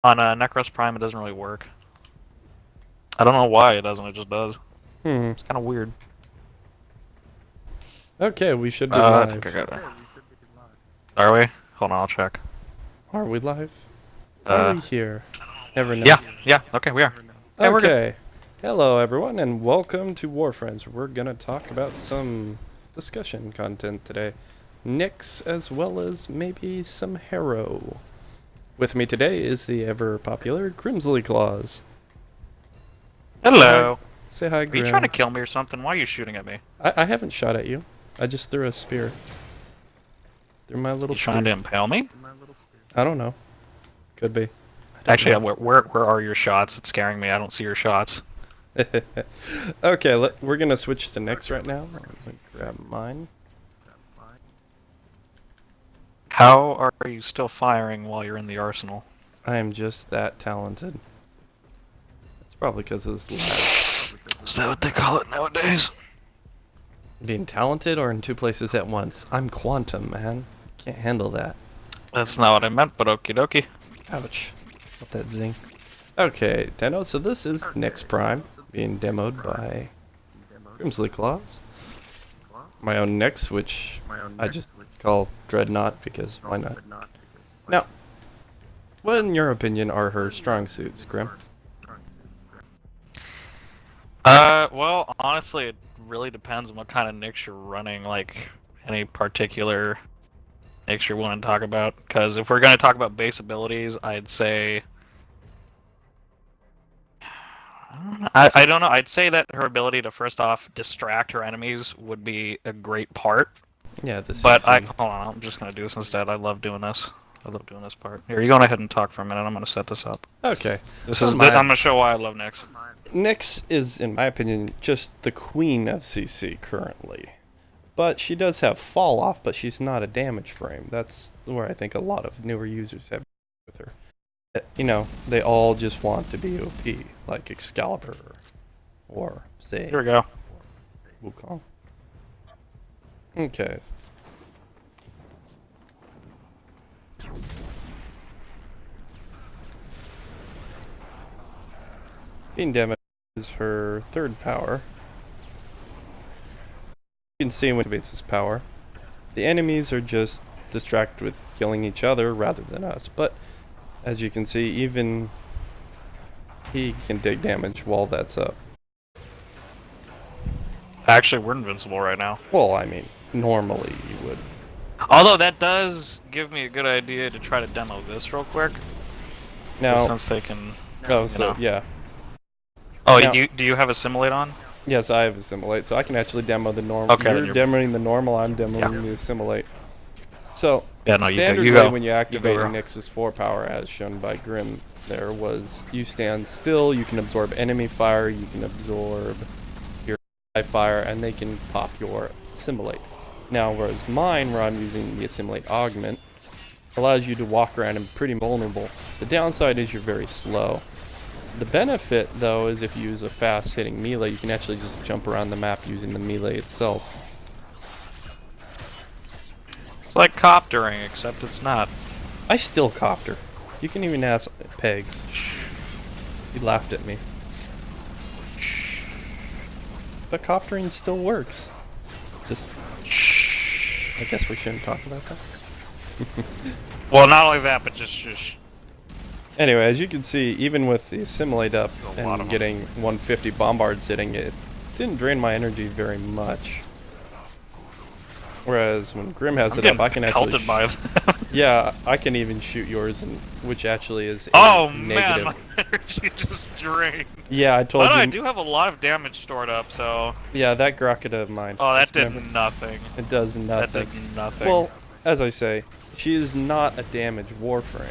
On Necros Prime, it doesn't really work. I don't know why it doesn't, it just does. It's kind of weird. Okay, we should be I live. think I got it. Are we? Hold on, I'll check. Are we live? Are we here? Never know. Yeah, okay, we are. Hey, we're good. Okay. Hello, everyone, and welcome to Warfriends. We're gonna talk about some discussion content today. Nyx, as well as maybe some Harrow. With me today is the ever-popular Grimsley Clause. Hello. Say hi, Grim. Are you trying to kill me or something? Why are you shooting at me? I haven't shot at you. I just threw a spear. Through my little You trying to spear. impale me? I don't know. Could be. Actually, where are your shots? It's scaring me. I don't see your shots. Okay, we're gonna switch to Nyx right now. Let me grab mine. How are you still firing while you're in the arsenal? I am just that talented. It's probably because of this lag. Is that what they call it nowadays? Being talented or in two places at once? I'm quantum, man. Can't handle that. That's not what I meant, but okie dokie. Ouch. Got that zing. Okay, Deno, so this is Nyx Prime, being demoed by Grimsley Clause. My own Nyx, which I just call Dreadnought because why not? Now, what in your opinion are her strong suits, Grim? Well, honestly, it really depends on what kind of Nyx you're running, like, any particular Nyx you want to talk about. Because if we're going to talk about base abilities, I'd say... I don't know, I'd say that her ability to, first off, distract her enemies would be a great part. Yeah, this But is... hold on, I'm just going to do this instead. I love doing this. I love doing this part. Here, you go ahead and talk for a minute. I'm going to set this up. Okay. I'm going to show why I love Nyx. Nyx is, in my opinion, just the queen of CC currently. But she does have fall off, but she's not a damage frame. That's where I think a lot of newer users have with her. You know, they all just want to be OP, like Excalibur, or say... Here we go. Wukong. Okay. Being damage is her third power. You can see when it activates his power. The enemies are just distracted with killing each other rather than us, but as you can see, even he can take damage while that's up. Actually, we're invincible right now. Well, I mean, normally you would. Although that does give me a good idea to try to demo this real quick. Now, since they can. Oh, so yeah. Oh, now, do you have Assimilate on? Yes, I have Assimilate, so I can actually demo the normal. Okay, you're demoing the normal, I'm demoing the Assimilate. So, yeah, no, standardly when you activate Nyx's 4 power, as shown by Grim, there was you stand still, you can absorb enemy fire, you can absorb your fire, and they can pop your Assimilate. Now, whereas mine, where I'm using the Assimilate Augment, allows you to walk around and be pretty vulnerable. The downside is you're very slow. The benefit, though, is if you use a fast-hitting melee, you can actually just jump around the map using the melee itself. It's like coptering, except it's not. I still copter. You can even ask Pegs. He laughed at me. But coptering still works. Just... I guess we shouldn't talk about that. Well, not only that, but just shush. Anyway, as you can see, even with the Assimilate up and getting 150 bombards hitting it, didn't drain my energy very much. Whereas when Grim has it up, I can actually pelted by them. Yeah, I can even shoot yours, which actually is negative. Man, negative. my energy just drained. Yeah, I told you. But I do have a lot of damage stored up, so... Yeah, that Grokita of mine. Oh, that did nothing. It does nothing. That did nothing. Well, as I say, she is not a damage warframe.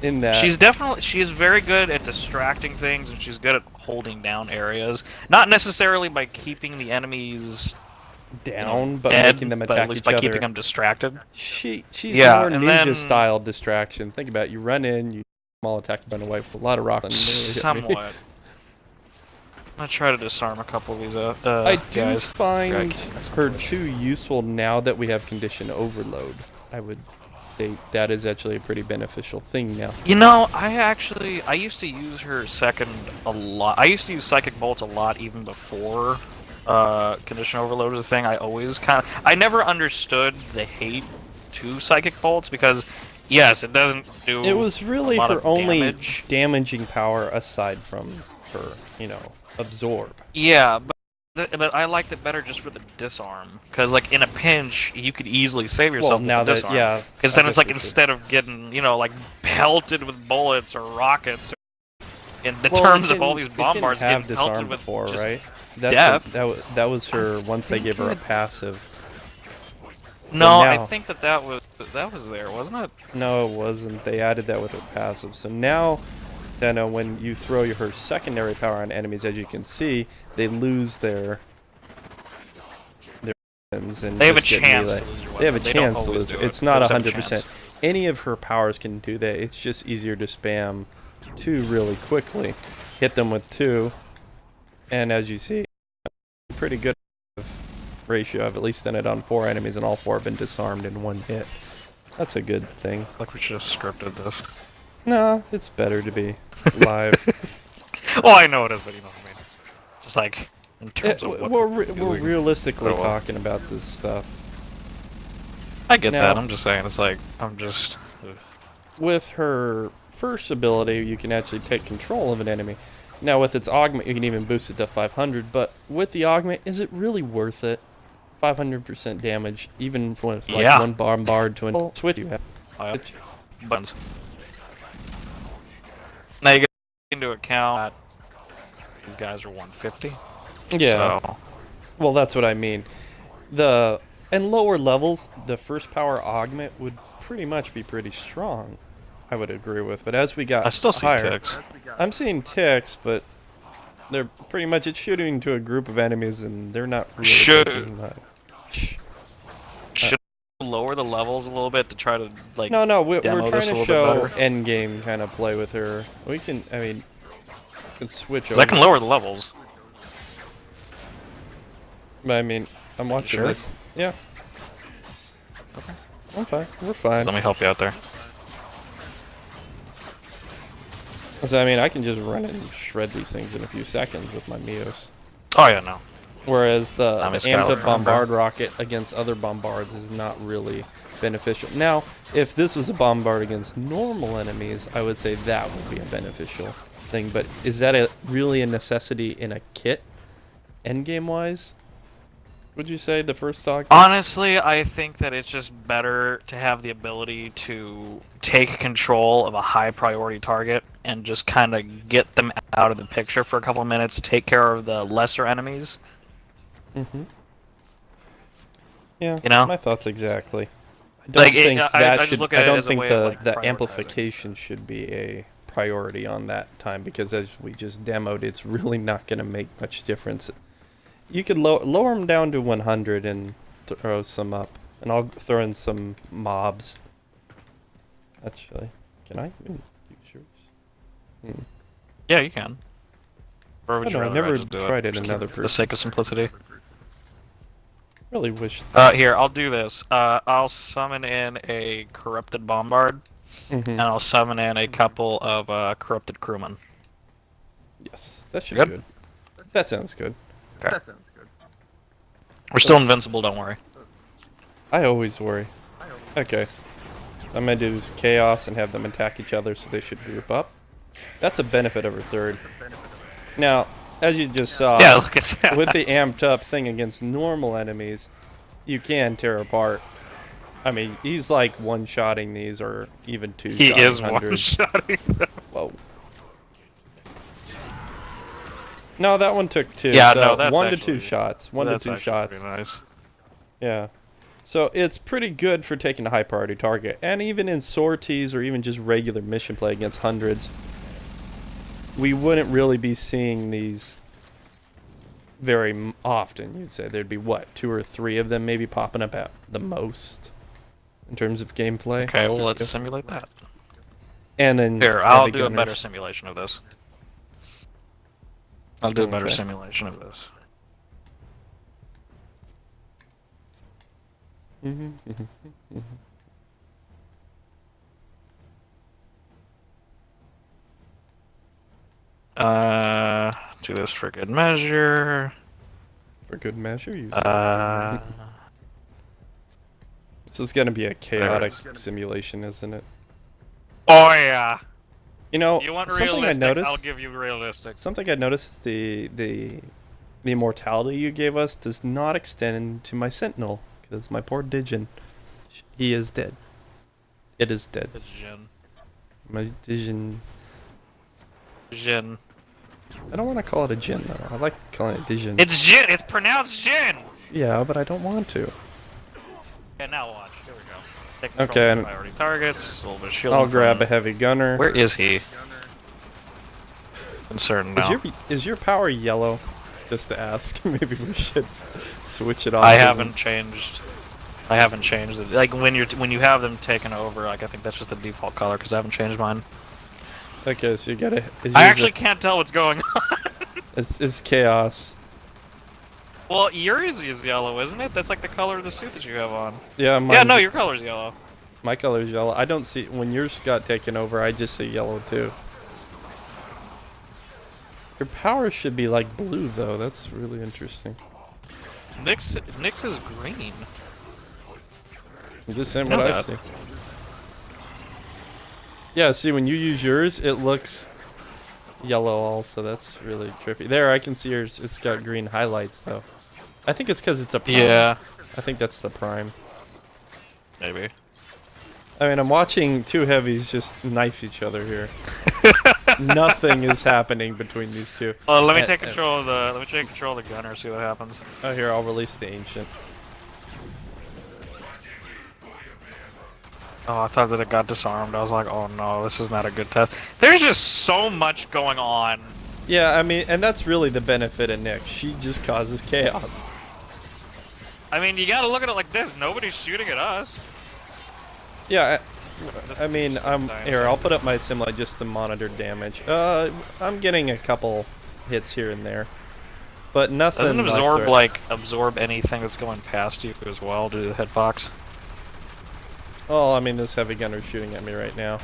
In that... She is very good at distracting things, and she's good at holding down areas. Not necessarily by keeping the enemies... down, but dead, making them attack but at least each by other. keeping them distracted. She's more ninja-style distraction. Think about it. You run in, you small attack, you run away with a lot of rockets. Somewhat. I'm gonna try to disarm a couple of these I do guys. find her too useful now that we have condition overload. I would state, that is actually a pretty beneficial thing now. You know, I used to use her second a lot. I used to use Psychic Bolts a lot even before Condition Overload was a thing. I never understood the hate to Psychic Bolts because, yes, it doesn't do It was really a lot her of only damage. damaging power aside from her, you know, absorb. Yeah, but I liked it better just for the disarm, because like in a pinch you could easily save yourself with the disarm. Because then it's like instead of getting like pelted with bullets or rockets, in the terms of all these bombards getting pelted with before, just right? death. That was her once they gave her a passive. No, I think that was there, wasn't it? No, it wasn't. They added that with her passive. So now, when you throw her secondary power on enemies, as you can see, they lose their weapons and they have a just get chance melee. to lose your weapon. They have a They chance don't to always lose. do it. It's not They just have a 100%. chance. Any of her powers can do that. It's just easier to spam 2 really quickly. Hit them with 2, and as you see, pretty good ratio. I've at least done it on 4 enemies, and all 4 have been disarmed in 1 hit. That's a good thing. Like we should have scripted this. No, it's better to be live. Well, I know it is, but you know what I mean. Just like in terms of what we're realistically talking about this stuff. I get that. I'm just saying, it's like with her first ability, you can actually take control of an enemy. Now with its augment, you can even boost it to 500. But with the augment, is it really worth it? 500% damage, even with like 1 bombard to a switch you have. Buttons. Now you get into account that these guys are 150. Yeah. So. Well, that's what I mean. And lower levels, the first power augment would pretty much be pretty strong. I would agree with. But as we got I still see higher, ticks. I'm seeing ticks, but they're pretty much shooting to a group of enemies, and they're not really taking much. Should lower the levels a little bit to try to like. No, we're demo trying this a to little show bit better? end game kind of play with her. We can, can switch over. I can lower the levels. But I mean, I'm watching Sure? this. Yeah. Okay. I'm fine. We're fine. Let me help you out there. So, I can just run and shred these things in a few seconds with my Mios. Oh yeah, no. Whereas the I'm a amped up scout, bombard rocket against other bombards is not really beneficial. Now, if this was a bombard against normal enemies, I would say that would be a beneficial thing. But is that really a necessity in a kit, endgame wise? Would you say the first talk? Honestly, I think that it's just better to have the ability to take control of a high priority target and just kind of get them out of the picture for a couple of minutes, take care of the lesser enemies. Mm-hmm. Yeah, you know? My thoughts exactly. I don't think the amplification should be a priority on that time, because as we just demoed, it's really not going to make much difference. You could lower them down to 100 and throw some up, and I'll throw in some mobs. Actually, can I even use yours? Yeah, you can. Or would you I rather never just do tried it just another for the person. sake of simplicity. Really wish. Here, I'll do this. I'll summon in a corrupted bombard, and I'll summon in a couple of corrupted crewmen. Yes, that should be good. That sounds good. Okay. That sounds good. We're still invincible, don't worry. I always worry. Okay. So I'm going to do this chaos and have them attack each other, so they should group up. That's a benefit over third. Now, as you just saw, look at that. With the amped up thing against normal enemies, you can tear apart. He's like one-shotting these, or even two-shotting. He is one-shotting them. Whoa. No, that one took 2. Yeah, so no, that's 1 actually, to 2 shots. 1 to 2 shots. Pretty nice. Yeah. So it's pretty good for taking a high priority target. And even in sorties or even just regular mission play against hundreds, we wouldn't really be seeing these very often. You'd say there'd be, what, 2 or 3 of them maybe popping up at the most in terms of gameplay. Okay, well, let's simulate that. And then here, I'll do a better simulation of this. I'll do a better simulation of this. Do this for good measure. For good measure, you This is gonna be a chaotic simulation, isn't it? Oh yeah. You know, You want something realistic? I noticed. I'll give you realistic. Something I noticed: the immortality you gave us does not extend to my sentinel, because my poor Digin, he is dead. It is dead. It's Jin. My Digin. Jin. I don't want to call it a Jin though. I like calling it Digin. It's Jin. It's pronounced Jin. Yeah, but I don't want to. Yeah, now watch. Here we go. Take Okay, control of priority targets. A little bit of shielding. I'll grab a heavy gunner. Where is he? Concerned now. Is your power yellow? Just to ask. Maybe we should switch it off. I haven't changed. I haven't changed it. Like when you have them taken over, like I think that's just the default color because I haven't changed mine. Okay, so you gotta. I actually can't tell what's going on. It's chaos. Well, yours is yellow, isn't it? That's like the color of the suit that you have on. Yeah, Yeah, no, your color's yellow. My color's yellow. I don't see when yours got taken over. I just see yellow too. Your power should be like blue though. That's really interesting. Nyx is green. I'm just saying what I see. Yeah, see when you use yours, it looks yellow also. That's really trippy. There, I can see yours. It's got green highlights though. I think it's because it's a prime. Yeah. I think that's the prime. Maybe. I mean, I'm watching two heavies just knife each other here. Nothing is happening between these two. Well, let me take control of the gunner. See what happens. Oh, here I'll release the ancient. Oh, I thought that it got disarmed. I was like, oh no, this is not a good test. There's just so much going on. Yeah, I mean, and that's really the benefit of Nyx. She just causes chaos. I mean, you gotta look at it like this. Nobody's shooting at us. Yeah, I mean, here, I'll put up my simlight just to monitor damage. I'm getting a couple hits here and there, but nothing. Doesn't absorb anything that's going past you as well due to the hitbox? Oh, I mean, this heavy gunner's shooting at me right now.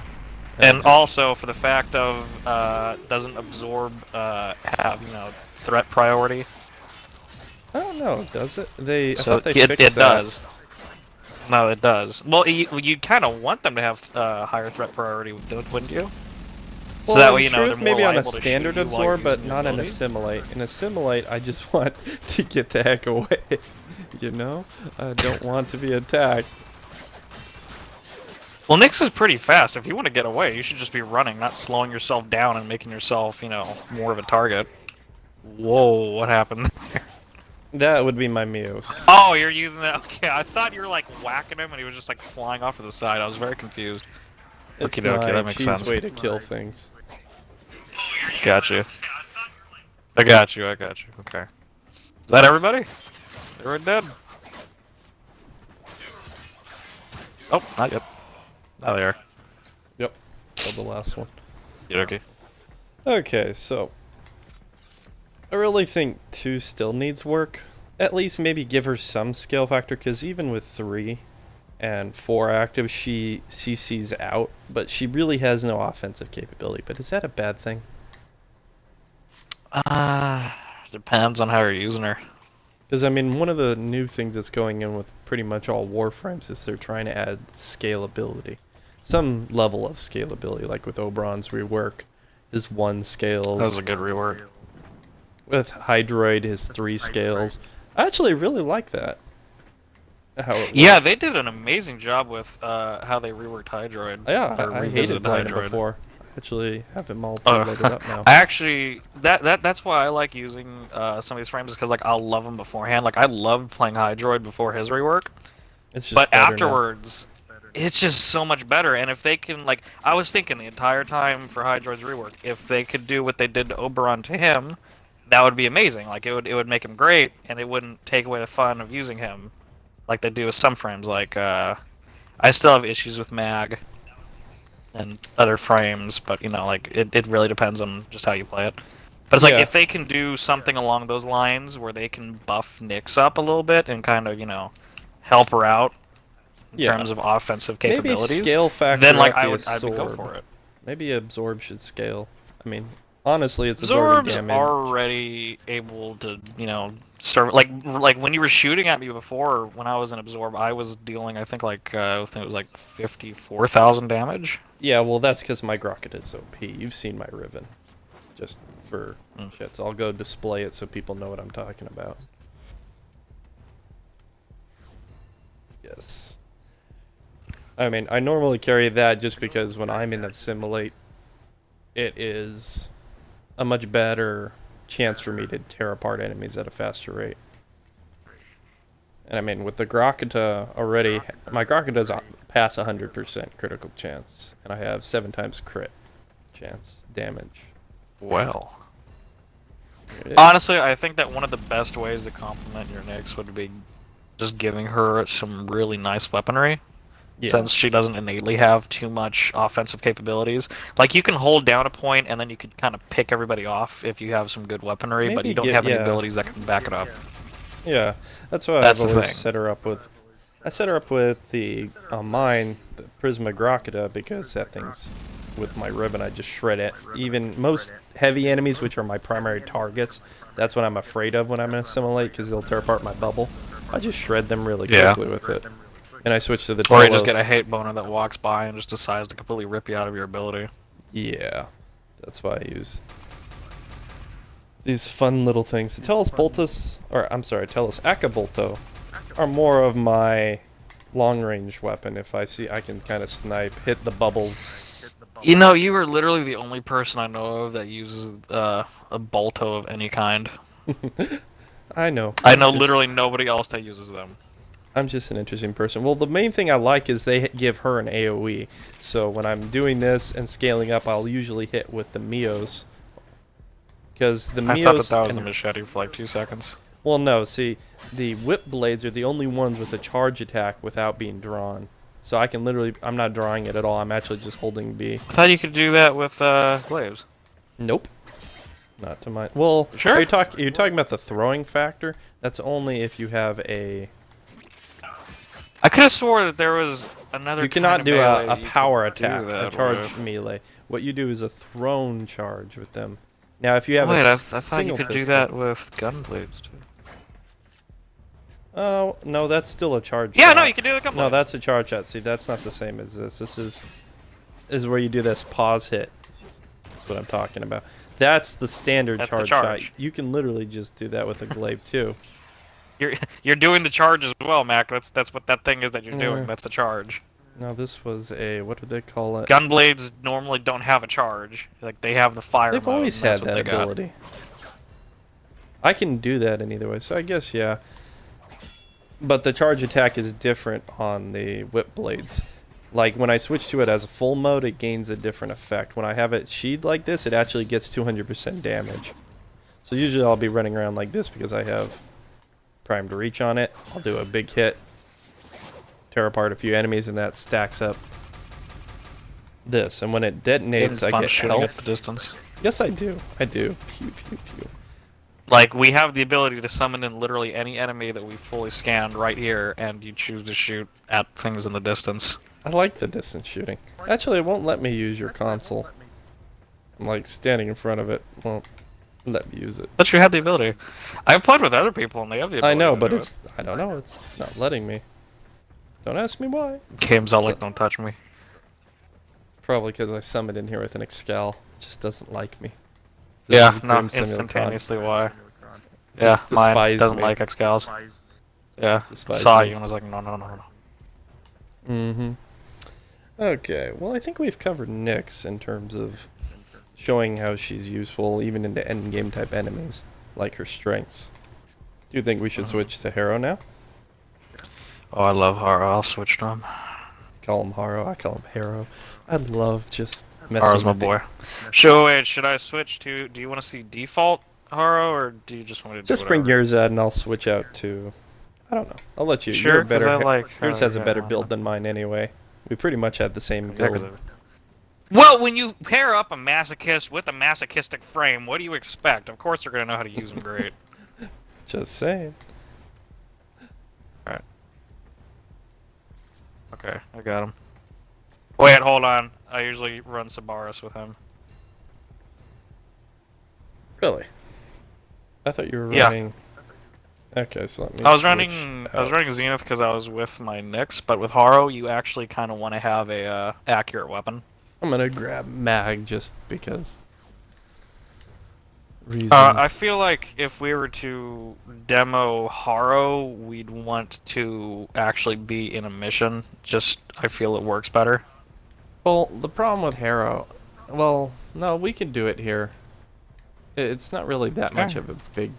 And also for the fact of doesn't absorb have threat priority. I don't know, does it? I So thought they fixed it that. does. No, it does. Well, you kind of want them to have higher threat priority, wouldn't you? Well, so that way, they're more maybe on a liable to standard shoot you while absorb, but using not your in a ability. simulate. In a simulate, I just want to get the heck away. You know, I don't want to be attacked. Well, Nyx is pretty fast. If you want to get away, you should just be running, not slowing yourself down and making yourself, more of a target. Whoa, what happened there? That would be my Mios. Oh, you're using that? Okay, I thought you were like whacking him and he was just like flying off to the side. I was very confused. It's Okie dokie, my that makes sense. way to kill things. Got you. I got you. Okay. Is that everybody? They're dead. Oh, not yet. Oh, they are. Yep, killed the last one. Okay. Okay, so I really think 2 still needs work. At least maybe give her some skill factor, because even with 3 and 4 active, she CC's out, but she really has no offensive capability. But is that a bad thing? Depends on how you're using her. Because, I mean, one of the new things that's going in with pretty much all warframes is they're trying to add scalability. Some level of scalability, like with Oberon's rework, his 1 scales. That was a good rework. With Hydroid, his 3 scales. I actually really like that. How it Yeah, works. they did an amazing job with how they reworked Hydroid. Yeah, or I hated revisited playing it Hydroid. before. I actually have him all loaded up now. I actually that's why I like using some of these frames, because like I'll love them beforehand. Like I loved playing Hydroid before his rework, It's just but better afterwards, it's just so much better. And if they can, like, I was thinking the entire time for Hydroid's rework, if they could do what they did to Oberon to him, that would be amazing. Like it would make him great, and it wouldn't take away the fun of using him, like they do with some frames. Like I still have issues with Mag and other frames, but like it really depends on just how you play it. But it's like if they can do something along those lines where they can buff Nyx up a little bit and kind of help her out in terms of offensive capabilities, maybe scale factor then like up I the would go absorb. for it. Maybe absorb should scale. I mean, Honestly, it's absorbing Absorbs damage. already able to, serve like when you were shooting at me before. When I was in absorb, I was dealing, I think I think it was like 54,000 damage. Yeah, well, that's because my Grocket is OP. You've seen my Riven. Just for shits. I'll go display it so people know what I'm talking about. Yes. I mean, I normally carry that just because when I'm in Assimilate, it is a much better chance for me to tear apart enemies at a faster rate. And I mean, with the Grokita already, my Grokita's past 100% critical chance, and I have 7 times crit chance damage. Well. Honestly, I think that one of the best ways to complement your Nyx would be just giving her some really nice weaponry. Yeah. Since she doesn't innately have too much offensive capabilities. Like, you can hold down a point, and then you can kind of pick everybody off if you have some good weaponry, but you don't have any abilities that can back it up. Yeah, that's why I've always set her up with... I set her up with the mine, the Prisma Grokita, because that thing's... With my Ribbon, I just shred it. Even most heavy enemies, which are my primary targets, that's what I'm afraid of when I'm in Assimilate, because they'll tear apart my bubble. I just shred them really quickly with it. And I switch to the Or you just get a hate boner that walks by and just decides to completely rip you out of your ability. Yeah, that's why I use these fun little things. The Tellus Boltus, or I'm sorry, Tellus Acabolto, are more of my long-range weapon. If I see I can kind of snipe, hit the bubbles. You know, you are literally the only person I know of that uses a Bolto of any kind. I know. I know literally nobody else that uses them. I'm just an interesting person. Well, the main thing I like is they give her an AoE. So when I'm doing this and scaling up, I'll usually hit with the Mios. Because the Mios... I thought that was the machete for like 2 seconds. Well, no. See, the whip blades are the only ones with a charge attack without being drawn. So I can literally... I'm not drawing it at all. I'm actually just holding B. I thought you could do that with glaives. Nope. Not to my... Well, sure? Are you talking about the throwing factor? That's only if you have a... I could have swore that there was another. You cannot do a power attack, a charge melee. What you do is a thrown charge with them. Now, if you have I thought you could do that with gun blades too. Oh no, that's still a charge. Yeah, shot. No, you can do it. No, that's a charge shot. See, that's not the same as this. This is where you do this pause hit. That's what I'm talking about. That's the standard charge shot. You can literally just do that with a glaive too. You're doing the charge as well, Mac. That's what that thing is that you're doing. That's the charge. No, this was a, what did they call it? Gun blades normally don't have a charge. Like, they have the fire mode. They've always had that ability. I can do that in either way, so I guess, yeah. But the charge attack is different on the whip blades. Like, when I switch to it as a full mode, it gains a different effect. When I have it sheathed like this, it actually gets 200% damage. So usually I'll be running around like this because I have primed reach on it. I'll do a big hit, tear apart a few enemies, and that stacks up this. And when it detonates, I get shooting at the distance. Yes, I do. I do. Pew, pew, pew. Like, we have the ability to summon in literally any enemy that we fully scanned right here, and you choose to shoot at things in the distance. I like the distance shooting. Actually, it won't let me use your console. I'm like standing in front of it. Won't let me use it. But you have the ability. I've played with other people and they have the ability. I know, but it's... I don't know. It's not letting me. Don't ask me why. Game's all like, don't touch me. Probably because I summoned in here with an Excal. It just doesn't like me. So yeah, not instantaneously why. Yeah, mine doesn't like Excals. Yeah, saw you and was like, no, no, no, no. Mm-hmm. Okay, well, I think we've covered Nyx in terms of showing how she's useful even into endgame type enemies, like her strengths. Do you think we should switch to Harrow now? Oh, I love Harrow. I'll switch to him. Call him Harrow. I call him Harrow. I love just messing Harrow's my with boy. Wait, should I switch to... Do you want to see default Harrow, or do you just want to do just bring yours out and I'll switch out to... I don't know. I'll let you. Sure, because I like... Yours has a better build than mine anyway. We pretty much had the same build. Well, when you pair up a masochist with a masochistic frame, what do you expect? Of course they're going to know how to use them great. Just saying. Alright. Okay, I got him. Wait, hold on. I usually run Sabaris with him. Really? I thought you were Yeah. running... Okay, so let me I was switch running Zenith because I was with my Nyx, but with Haro, you actually kind of want to have a accurate weapon. I'm gonna grab Mag just because reasons. I feel like if we were to demo Haro, we'd want to actually be in a mission. Just, I feel it works better. Well, the problem with Harrow... Well, no, we can do it here. It's not really that much of a big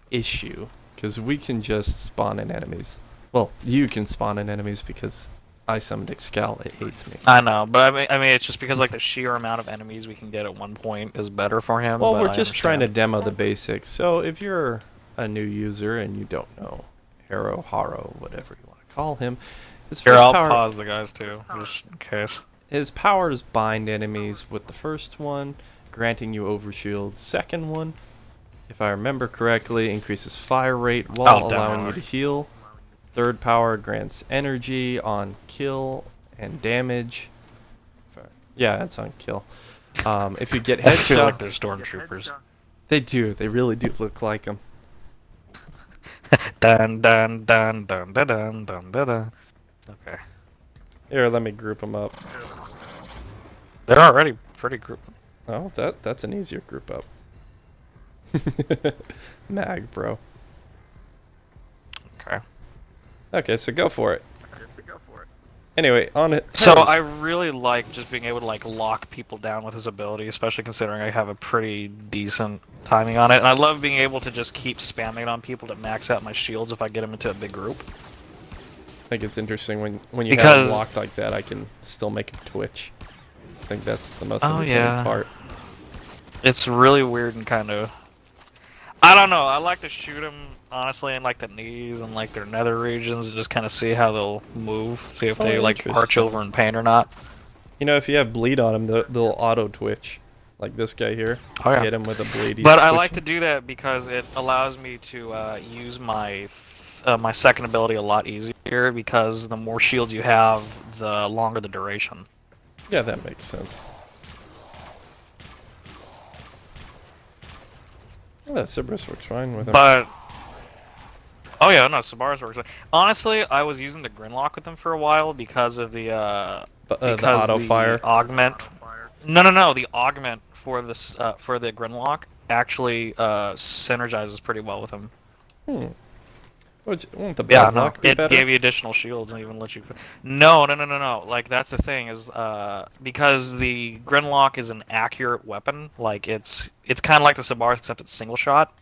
issue, because we can just spawn in enemies. Well, you can spawn in enemies because I summoned Excal, it hates me. I know, but I mean, it's just because like the sheer amount of enemies we can get at one point is better for him. Well, but we're just trying to demo the basics, so if you're a new user and you don't know Haro, whatever you want to call him, Here, I'll pause the guys too, just in case. His powers bind enemies with the first one, granting you overshield. Second one, if I remember correctly, increases fire rate while allowing you to heal. Third power grants energy on kill and damage. Yeah, it's on kill. If you get headshot... I feel like they're stormtroopers. They do. They really do look like them. Dun dun dun dun dun dun dun dun. Okay. Here, let me group them up. They're already pretty grouped. Oh, that's an easier group up. Mag, bro. Okay. Okay, so go for it. Anyway, on it. So I really like just being able to like lock people down with his ability, especially considering I have a pretty decent timing on it. And I love being able to just keep spamming it on people to max out my shields if I get them into a big group. I think it's interesting when you have them locked like that, I can still make them twitch. I think that's the most entertaining part. It's really weird and kind of... I don't know, I like to shoot them, honestly, in like the knees and like their nether regions and just kind of see how they'll move. See if they like arch over in pain or not. You know, if you have bleed on them, they'll auto-twitch. Like this guy here. Oh, yeah. Hit him with a bleed. But I like to do that because it allows me to use my my second ability a lot easier, because the more shields you have, the longer the duration. Yeah, that makes sense. Yeah, Cerberus works fine with him. But oh yeah, no, Cerberus works fine. Honestly, I was using the Grimlock with him for a while because of the auto fire augment. No, the augment for this for the Grimlock actually synergizes pretty well with him. Won't the Grimlock be better? It gave you additional shields and even let you... No. Like, that's the thing, is because the Grimlock is an accurate weapon, like, it's kind of like the Sabar, except it's single shot.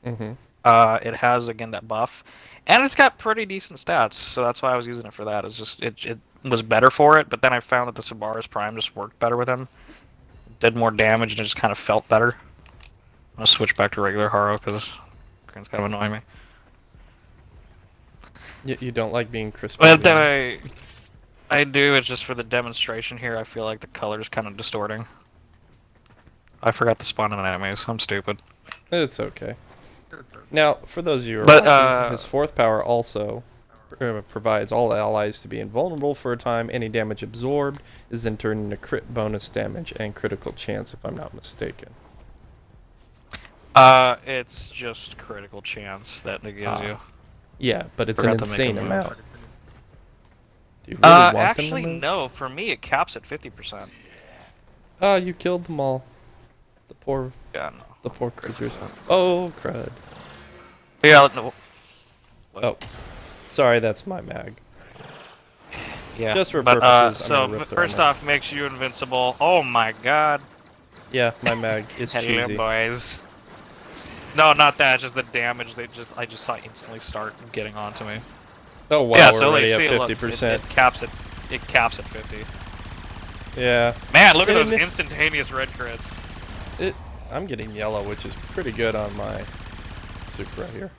It has, again, that buff. And it's got pretty decent stats, so that's why I was using it for that. It's just, it was better for it, but then I found that the Sabaris Prime just worked better with him. Did more damage, and it just kind of felt better. I'm going to switch back to regular Haro, because it's kind of annoying me. You don't like being crispy. But then I do. It's just for the demonstration here. I feel like the color's kind of distorting. I forgot to spawn in enemies. I'm stupid. It's okay. Now, for those of you who are watching, his fourth power also provides all allies to be invulnerable for a time. Any damage absorbed is then turned into crit bonus damage and critical chance, if I'm not mistaken. It's just critical chance that it gives you. Yeah, but it's an insane amount. Do you really want actually, no. For me, it caps at 50%. Oh, you killed them all. The poor... Yeah, no. The poor creatures. Oh, crud. Yeah, no. Oh. Sorry, that's my mag. Yeah. Just for purposes, so, first off, makes you invincible. Oh my god. Yeah, my mag is cheesy. Hello, boys. No, not that. Just the damage. I just saw instantly start getting onto me. Oh wow! Yeah, we're so already like, at 50%. It caps at 50. Yeah. Man, look at those instantaneous red crits. I'm getting yellow, which is pretty good on my super right here.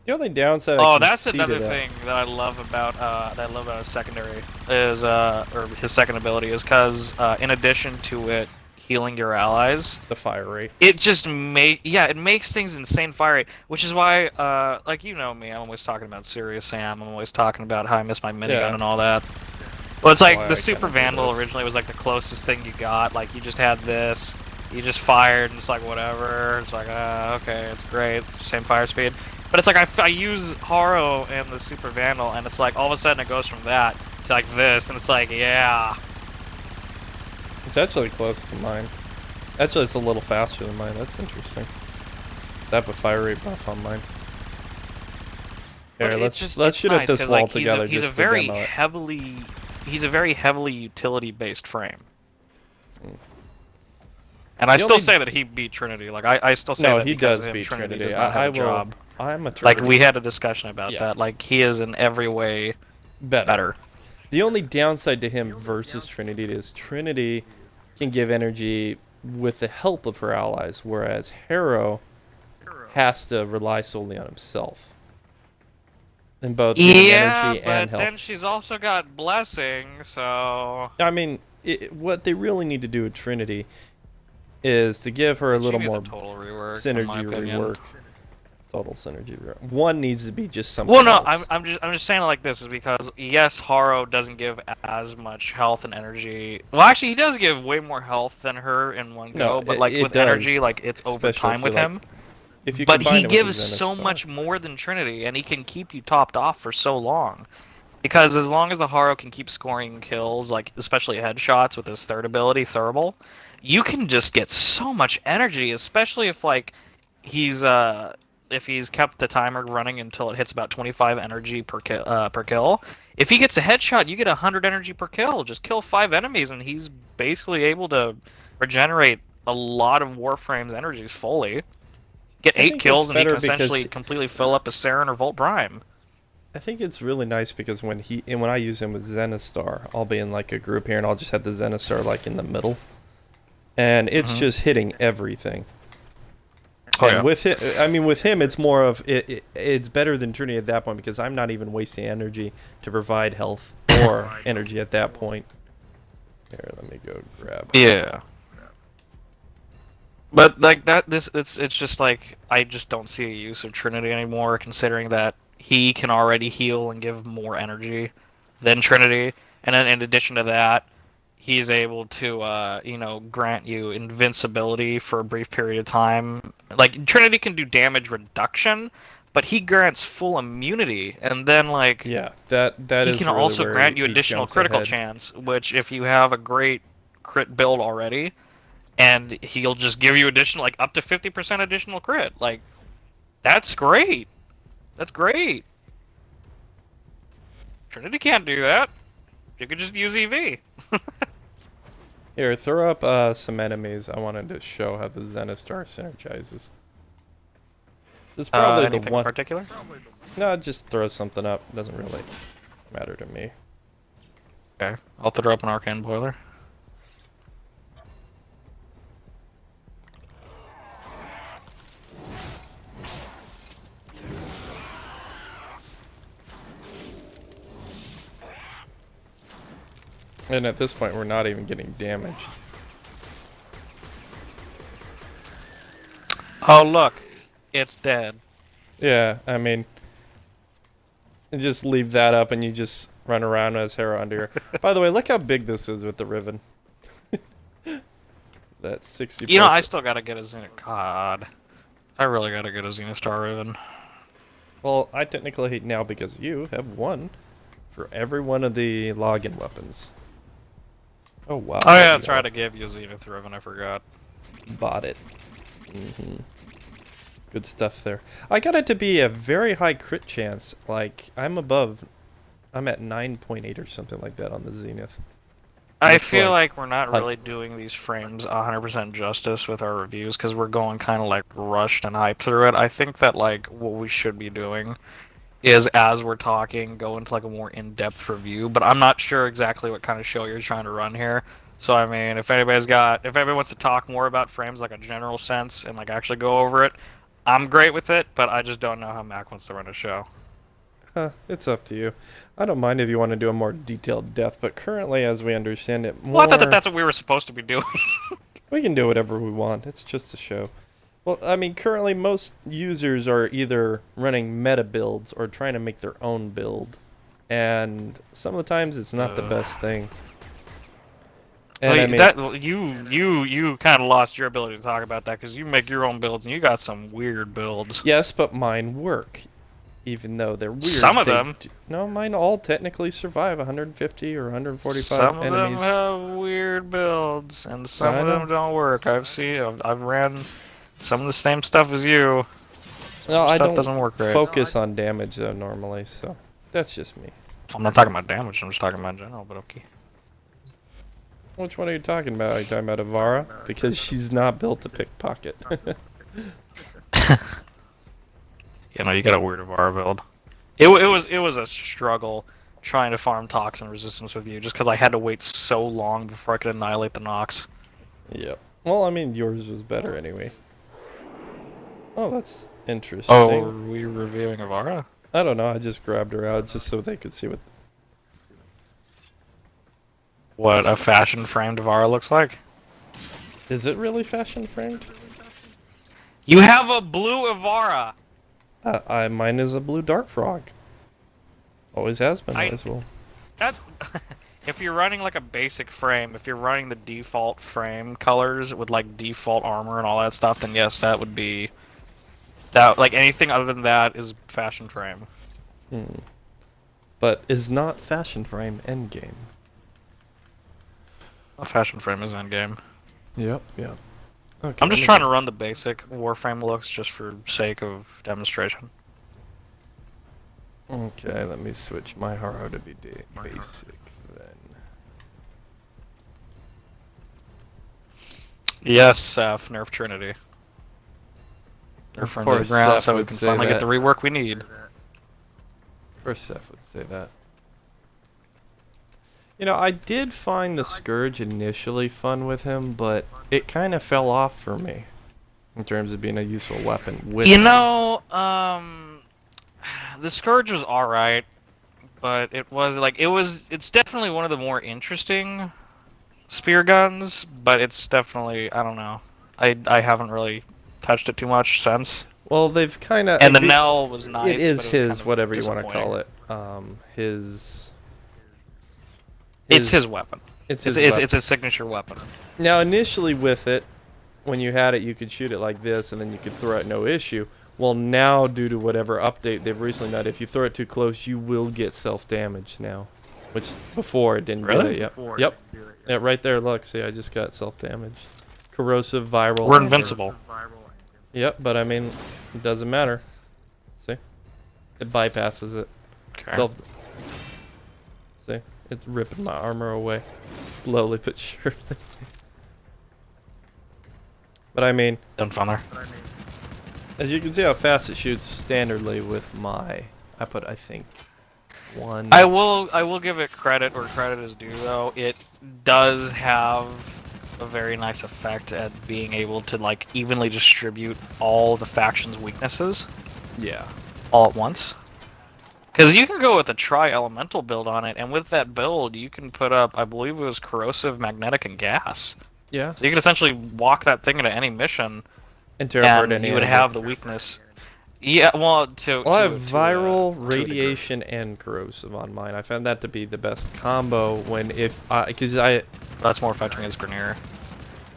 The only downside. That's another thing that I love about his secondary is or his second ability is because in addition to it healing your allies, the fire rate, it just it makes things insane fire rate, which is why like, you know me, I'm always talking about Serious Sam, I'm always talking about how I miss my minigun and all that. Well, it's like the Super Vandal originally was like the closest thing you got. Like, you just had this, you just fired and it's like whatever. It's like okay, it's great, same fire speed. But it's like I use Haro and the Super Vandal, and it's like all of a sudden it goes from that to like this, and it's like yeah. It's actually close to mine. Actually, it's a little faster than mine. That's interesting. I have a fire rate buff on mine. Here, let's shoot at this wall together. He's a very heavily utility-based frame. And I still say that he beat Trinity. Like I still say that he does beat Trinity. Trinity. Does not have a job. I'm a like we had a discussion about that. Like he is in every way better. The only downside to him versus Trinity is Trinity can give energy with the help of her allies, whereas Hero has to rely solely on himself. In both energy and health. But then she's also got Blessing, so... I mean, what they really need to do with Trinity is to give her a little more total rework, synergy rework. Total synergy rework. One needs to be just something Well, no, else. I'm just saying it like this is because, yes, Haro doesn't give as much health and energy. Well, actually, he does give way more health than her in one go, but like with energy, like it's over time with him. But he gives so much more than Trinity, and he can keep you topped off for so long. Because as long as the Haro can keep scoring kills, like especially headshots with his third ability, Thermal, you can just get so much energy, especially if like he's if he's kept the timer running until it hits about 25 energy per kill. If he gets a headshot, you get 100 energy per kill. Just kill 5 enemies, and he's basically able to regenerate a lot of Warframe's energies fully. Get 8 kills, and he can essentially completely fill up a Saren or Volt Prime. I think it's really nice because when I use him with Zenistar, I'll be in like a group here, and I'll just have the Zenistar like in the middle, and it's just hitting everything. Oh, and with him, it's more of it's better than Trinity at that point because I'm not even wasting energy to provide health or energy at that point. Here, let me go grab. Yeah. But like that, it's just like I just don't see a use of Trinity anymore, considering that he can already heal and give more energy than Trinity, and then in addition to that, he's able to, you know, grant you invincibility for a brief period of time. Like, Trinity can do damage reduction, but he grants full immunity, and then, like... Yeah, that he can really also grant you additional critical chance, which, if you have a great crit build already, and he'll just give you additional, like, up to 50% additional crit. Like, that's great. That's great. Trinity can't do that. You could just use EV. Here, throw up some enemies. I wanted to show how the Zenistar synergizes. This is probably the one. In particular? No, just throw something up. Doesn't really matter to me. Okay, I'll throw up an Arcane Boiler. And at this point, we're not even getting damaged. Oh, look. It's dead. Yeah, I mean... You just leave that up and you just run around as Hero under here. By the way, look how big this is with the Riven. That's 60%. You know, I still gotta get a Zenith. God. I really gotta get a Zenithstar Riven. Well, I technically hate now because you have one for every one of the login weapons. Oh, wow. Oh, yeah, that's right. I gave you a Zenith Riven. I forgot. Bought it. Good stuff there. I got it to be a very high crit chance. Like, I'm at 9.8 or something like that on the Zenith. I feel like we're not really doing these frames 100% justice with our reviews because we're going kind of like rushed and hyped through it. I think that like what we should be doing is as we're talking, go into like a more in-depth review, but I'm not sure exactly what kind of show you're trying to run here. So I mean, if anybody wants to talk more about frames like a general sense and like actually go over it, I'm great with it, but I just don't know how Mac wants to run a show. It's up to you. I don't mind if you want to do a more detailed depth, but currently, as we understand it, Well, I thought that's what we were supposed to be doing. We can do whatever we want. It's just a show. Well, I mean, currently most users are either running meta builds or trying to make their own build, and some of the times it's not the best thing. And Wait, I mean, that you kind of lost your ability to talk about that because you make your own builds and you got some weird builds. yes, but mine work. Even though they're weird, Some of them. No, mine all technically survive 150 or 145 Some of enemies. them have weird builds, and some I of know. them don't work. I've ran some of the same stuff as you. No, I don't doesn't work right. focus on damage though normally, so that's just me. I'm not talking about damage. I'm just talking about general. But okay. Which one are you talking about? Are you talking about Avara? Because she's not built to pickpocket. You know, you got a weird Avara build. It was a struggle trying to farm toxin resistance with you, just because I had to wait so long before I could annihilate the Nox. Yep. Well, I mean, yours was better anyway. Oh, that's interesting. Oh, are we reviewing Avara? I don't know. I just grabbed her out just so they could see What a fashion framed Avara looks like. Is it really fashion framed? You have a blue Avara. Mine is a blue dart frog. Always has been, as well. That's if you're running like a basic frame, if you're running the default frame colors with like default armor and all that stuff, then yes, that would be that. Like anything other than that is fashion frame. But is not fashion frame endgame? A fashion frame is endgame. Yep. Yeah. Okay, I'm just trying to run the basic Warframe looks just for sake of demonstration. Okay, let me switch my haro to be basic then. Yes, Seth, nerf Trinity. Nerf Of course, ground Seth so we would can say finally get that. the rework we need. Of course, Seth would say that. You know, I did find the Scourge initially fun with him, but it kind of fell off for me in terms of being a useful weapon with him. The Scourge was alright, but it's definitely one of the more interesting spear guns, but it's definitely, I don't know. I haven't really touched it too much since. Well, they've kind of... And the Nell was nice, It is but it was his, kind of whatever you want to call disappointing. it. It's his weapon. It's his signature weapon. Now, initially with it, when you had it, you could shoot it like this, and then you could throw it no issue. Well, now, due to whatever update they've recently done, if you throw it too close, you will get self-damage now. Which, before, it didn't Really? do it. Yep. Yeah, right there, look. See, I just got self-damage. Corrosive, viral. We're invincible. Yep, but I mean, it doesn't matter. See? It bypasses it. Okay. See? It's ripping my armor away. Slowly but surely. But I mean... Done fun there. As you can see how fast it shoots standardly with my... I think, 1... I will give it credit where credit is due, though. It does have a very nice effect at being able to, like, evenly distribute all the faction's weaknesses. Yeah. All at once. Because you can go with a tri-elemental build on it, and with that build, you can put up, I believe it was corrosive, magnetic, and gas. Yeah. So you can essentially walk that thing into any mission, and you would have the weakness. Yeah, well, I have viral, radiation, and corrosive on mine. I found that to be the best combo That's more effective as Grenier.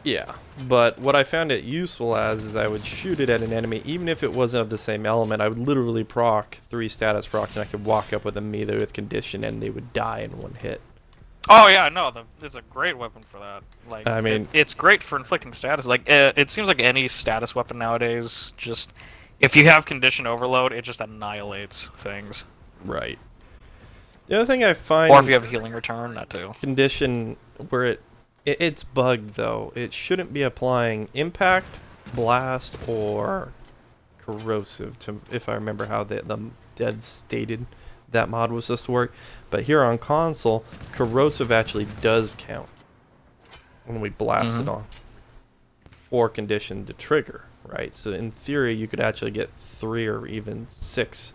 Yeah, but what I found it useful as is I would shoot it at an enemy, even if it wasn't of the same element. I would literally proc 3 status procs, and I could walk up with them either with condition, and they would die in one hit. Oh yeah, no, it's a great weapon for that. Like, I mean, it's great for inflicting status. Like, it seems like any status weapon nowadays, just if you have condition overload, it just annihilates things. Right. The other thing I find, or if you have healing return, that too. Condition where it's bugged though. It shouldn't be applying impact, blast, or corrosive. If I remember how the dev stated that mod was supposed to work. But here on console, corrosive actually does count when we blast it on for condition to trigger, right? So in theory, you could actually get 3 or even 6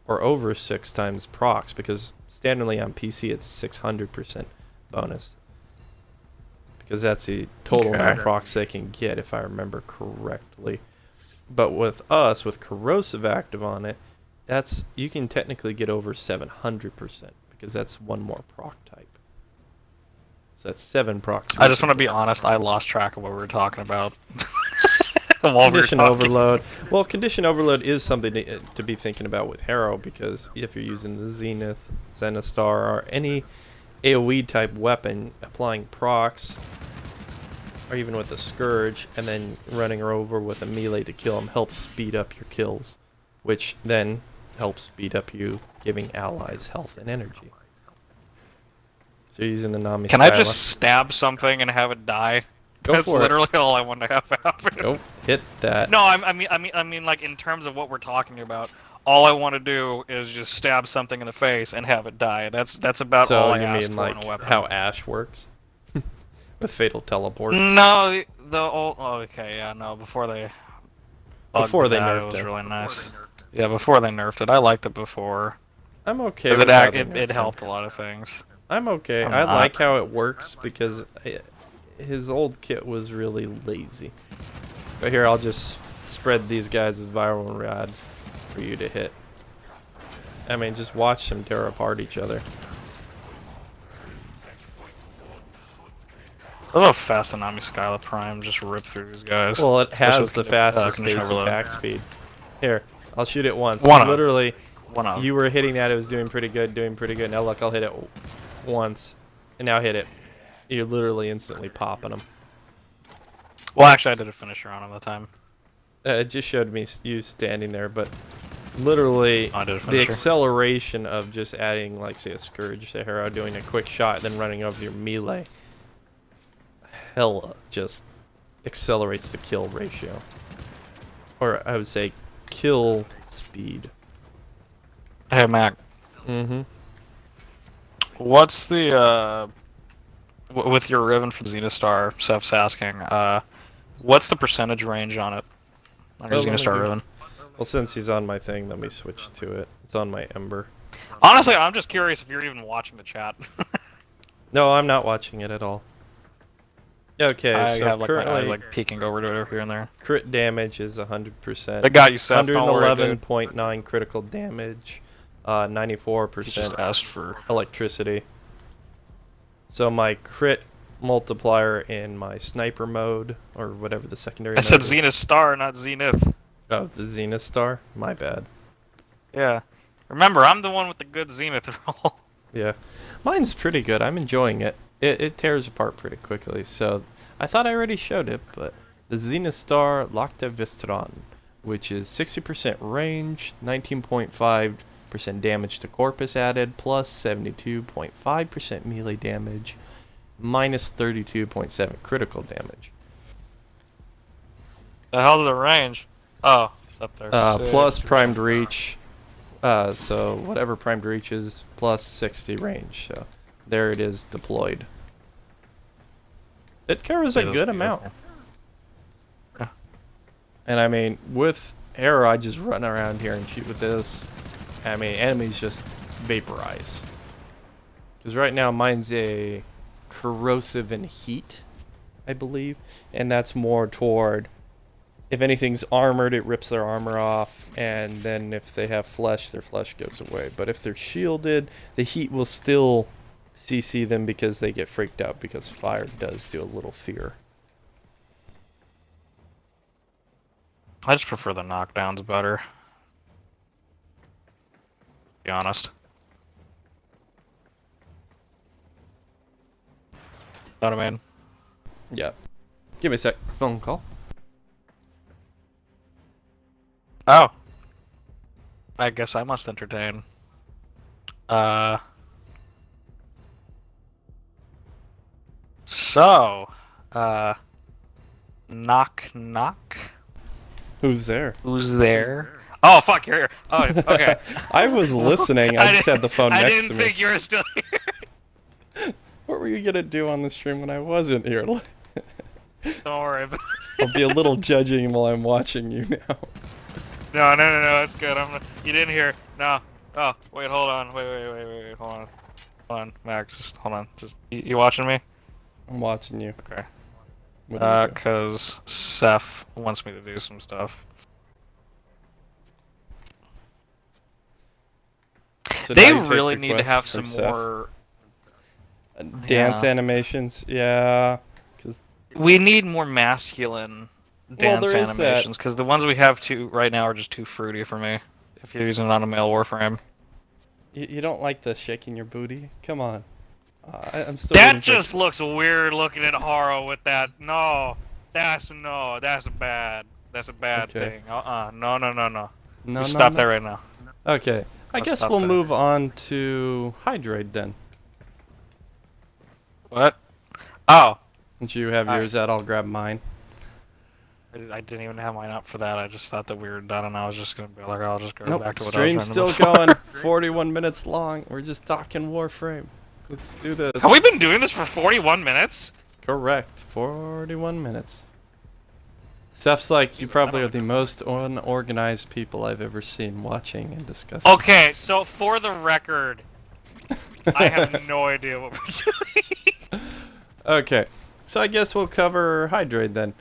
or over 6 times procs, because standardly on PC it's 600% bonus. Because that's the total amount of procs they can get, if I remember correctly. But with us, with corrosive active on it, you can technically get over 700%, because that's one more proc type. So that's 7 procs. I just want to be honest, I lost track of what we were talking about. While we were Condition talking. overload. Well, condition overload is something to be thinking about with Harrow, because if you're using the Zenith, Zenistar, or any AoE type weapon, applying procs, or even with the Scourge, and then running her over with a melee to kill him helps speed up your kills, which then helps speed up you giving allies health and energy. So you're using the Nami Can Skyla. I just stab something and have it die? Go That's for it. literally all I want to have happen. Go hit that. No, I mean, like in terms of what we're talking about, all I want to do is just stab something in the face and have it die. That's about all I ask for in a weapon. How Ash works? With Fatal Teleport. No, the old. Oh, okay, yeah, no. Before they nerfed it, was really nice. Yeah, before they nerfed it, I liked it before. I'm okay. Because it helped a lot of things. I'm okay. I like how it works because his old kit was really lazy. But here, I'll just spread these guys with Viral Rad for you to hit. I mean, just watch them tear apart each other. I love how fast the Nami Skyla Prime just rip through these guys. Well, it has the fastest base attack speed. Here, I'll shoot it once. Literally, you were hitting that, it was doing pretty good, Now look, I'll hit it once, and now hit it. You're literally instantly popping them. Well, actually, I did a finisher on him that time. It just showed me you standing there, but literally the acceleration of just adding, like, say, a Scourge to Harrow, doing a quick shot, then running over your melee, hella just accelerates the kill ratio. Or I would say kill speed. Hey, Mac. Mm-hmm. What's the, with your Riven for Zenistar, Seth's asking, what's the percentage range on it? On your Zenistar Riven? Well, since he's on my thing, let me switch to it. It's on my Ember. Honestly, I'm just curious if you're even watching the chat. No, I'm not watching it at all. Okay, I so have, like, currently, my eyes, like, peeking over to it here and there. crit damage is 100%. I got you, Seth. 111.9 critical damage. 94% just asked for electricity. So my crit multiplier in my sniper mode, or whatever the secondary I mode said is. Zenistar, not Zenith. Oh, the Zenith Star? My bad. Yeah. Remember, I'm the one with the good Zenith roll. Yeah. Mine's pretty good. I'm enjoying it. It tears apart pretty quickly. So I thought I already showed it, but the Zenith Star Lacta Vistron, which is 60% range, 19.5% damage to corpus added, plus 72.5% melee damage, minus 32.7 critical damage. The hell is the range? Oh, it's up there. Plus primed reach. So whatever primed reach is, plus 60 range. So there it is deployed. It covers a good amount. Yeah. And I mean, with Arrow, I just run around here and shoot with this. I mean, enemies just vaporize. Because right now mine's a corrosive and heat, I believe. And that's more toward, if anything's armored, it rips their armor off. And then if they have flesh, their flesh goes away. But if they're shielded, the heat will still CC them because they get freaked out, because fire does do a little fear. I just prefer the knockdowns better. To be honest. Know what I mean? Yeah. Give me a sec. Phone call. Oh. I guess I must entertain. So, knock knock. Who's there? Who's there? Oh fuck, you're here. Oh, okay. I was listening. I just had the phone next to me. I didn't think you were still here. What were you gonna do on the stream when I wasn't here? Don't worry about it. I'll be a little judging while I'm watching you now. No, that's good. You didn't hear. No. Oh, wait, hold on. Wait, hold on, Max. Just hold on. Just you watching me? I'm watching you. Okay. Cause Seth wants me to do some stuff. So they really need to have some more. Dance animations, yeah. Cause we need more masculine dance animations because the ones we have right now are just too fruity for me. If you're using it on a male Warframe. You don't like the shaking your booty? Come on. I'm still. That just looks weird looking at Haro with that. No, that's bad. That's a bad thing. No. No, stop that right now. Okay, I guess we'll move on to Hydroid then. What? Oh. Since you have yours out, I'll grab mine. I didn't even have mine up for that. I just thought that we were done, and I was just gonna be like, I'll just go back to what I was Stream's running still going. 41 minutes long. We're just talking Warframe. Let's do this. Have we been doing this for 41 minutes? Correct. 41 minutes. Steph's like, you probably are the most unorganized people I've ever seen watching and discussing. Okay, so for the record, I have no idea what we're doing. Okay, so I guess we'll cover Hydroid then.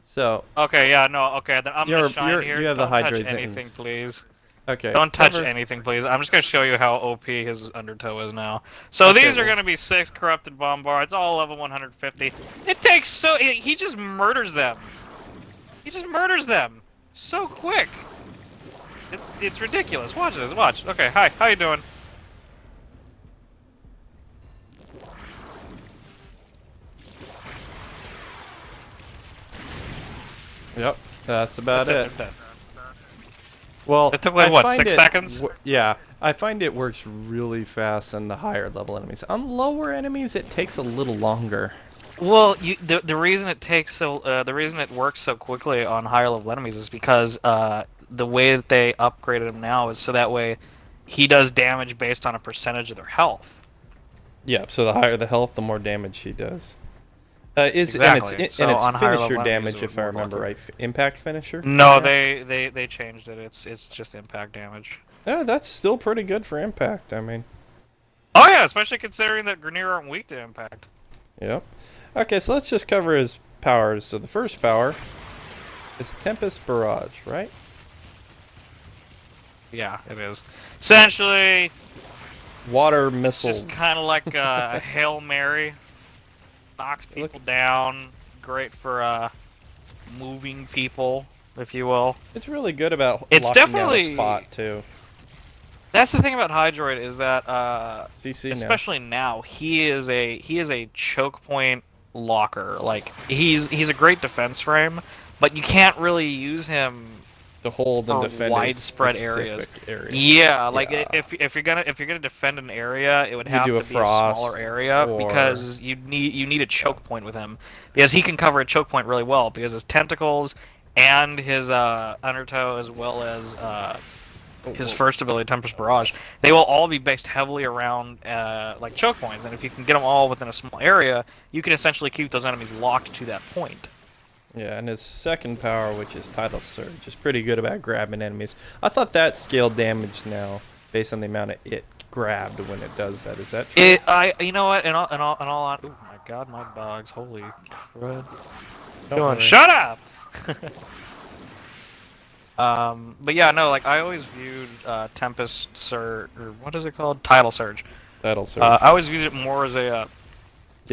So. Okay, yeah, no, okay, then I'm gonna shine here. You have the Don't touch Hydroid anything, things. please. Okay. Don't touch anything, please. I'm just gonna show you how OP his Undertow is now. So these are gonna be 6 corrupted bombards, all level 150. It takes he just murders them. He just murders them so quick. It's ridiculous. Watch this. Watch. Okay. Hi. How you doing? Yep. That's about it. Dead. Well, it took like what, 6 seconds? Yeah. I find it works really fast on the higher level enemies. On lower enemies, it takes a little longer. Well, the reason it takes the reason it works so quickly on higher level enemies is because the way that they upgraded him now is so that way he does damage based on a percentage of their health. Yeah, so the higher the health, the more damage he does. Exactly. And it's on finisher damage, if I remember right. Impact finisher? No, they changed it. It's just impact damage. Yeah, that's still pretty good for impact. I mean. Oh yeah, especially considering that Grineer aren't weak to impact. Yep. Okay, so let's just cover his powers. So the first power is Tempest Barrage, right? Yeah, it is. Essentially, water missiles. Just kind of like a Hail Mary. Knocks people down. Great for moving people, if you will. It's really good about locking definitely down a spot too. That's the thing about Hydroid is that CC especially now he is a choke point locker. Like he's a great defense frame, but you can't really use him to hold and defend widespread areas. Yeah, like if you're gonna defend an area, it would have to be a smaller area because you need a choke point with him because he can cover a choke point really well because his tentacles and his Undertow as well as his first ability, Tempest Barrage, they will all be based heavily around like choke points, and if you can get them all within a small area, you can essentially keep those enemies locked to that point. Yeah, and his second power, which is Tidal Surge, is pretty good about grabbing enemies. I thought that scaled damage now, based on the amount of it grabbed when it does that. Is that true? You know what? Oh my God, my dogs! Holy crud! Shut up! But yeah, no, like I always viewed Tempest Surge, or what is it called? Tidal Surge. Tidal Surge. I always viewed it more as a.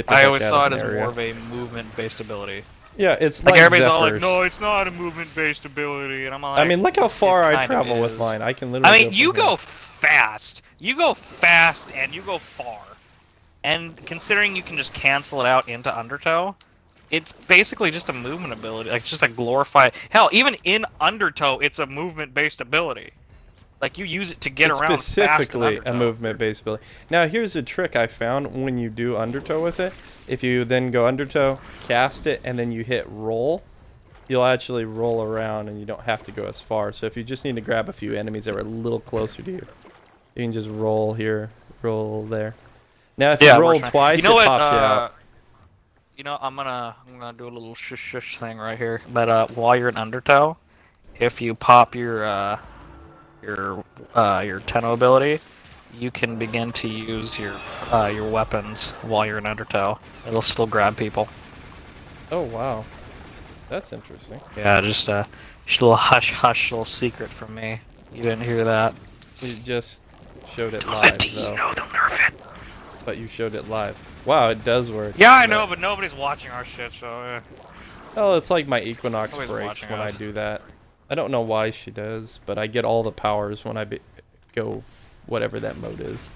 I always saw it as more of a movement-based ability. Yeah, it's like everybody's Zephyr's. all like, no, it's not a movement-based ability, and I'm like, I mean, look how far I travel with mine. I can literally. I mean, you go fast, and you go far, and considering you can just cancel it out into Undertow, it's basically just a movement ability, like just a glorified. Hell, even in Undertow, it's a movement-based ability. Like you use it to get around specifically fast a movement-based ability. Now, here's a trick I found when you do Undertow with it. If you then go Undertow, cast it, and then you hit roll, you'll actually roll around and you don't have to go as far. So if you just need to grab a few enemies that are a little closer to you, you can just roll here, roll there. Now if you roll twice, it pops you out. You know, I'm gonna do a little shush thing right here. But while you're in Undertow, if you pop your Tenno ability, you can begin to use your weapons while you're in Undertow. It'll still grab people. Oh wow, that's interesting. Yeah, just a little hush little secret from me. You didn't hear that. You just showed it live though. You know they'll nerf it. but you showed it live. Wow, it does work. Yeah, I know, but nobody's watching our shit, so. Oh, it's like my Equinox Nobody's breaks watching when us. I do that. I don't know why she does, but I get all the powers when I go whatever that mode is.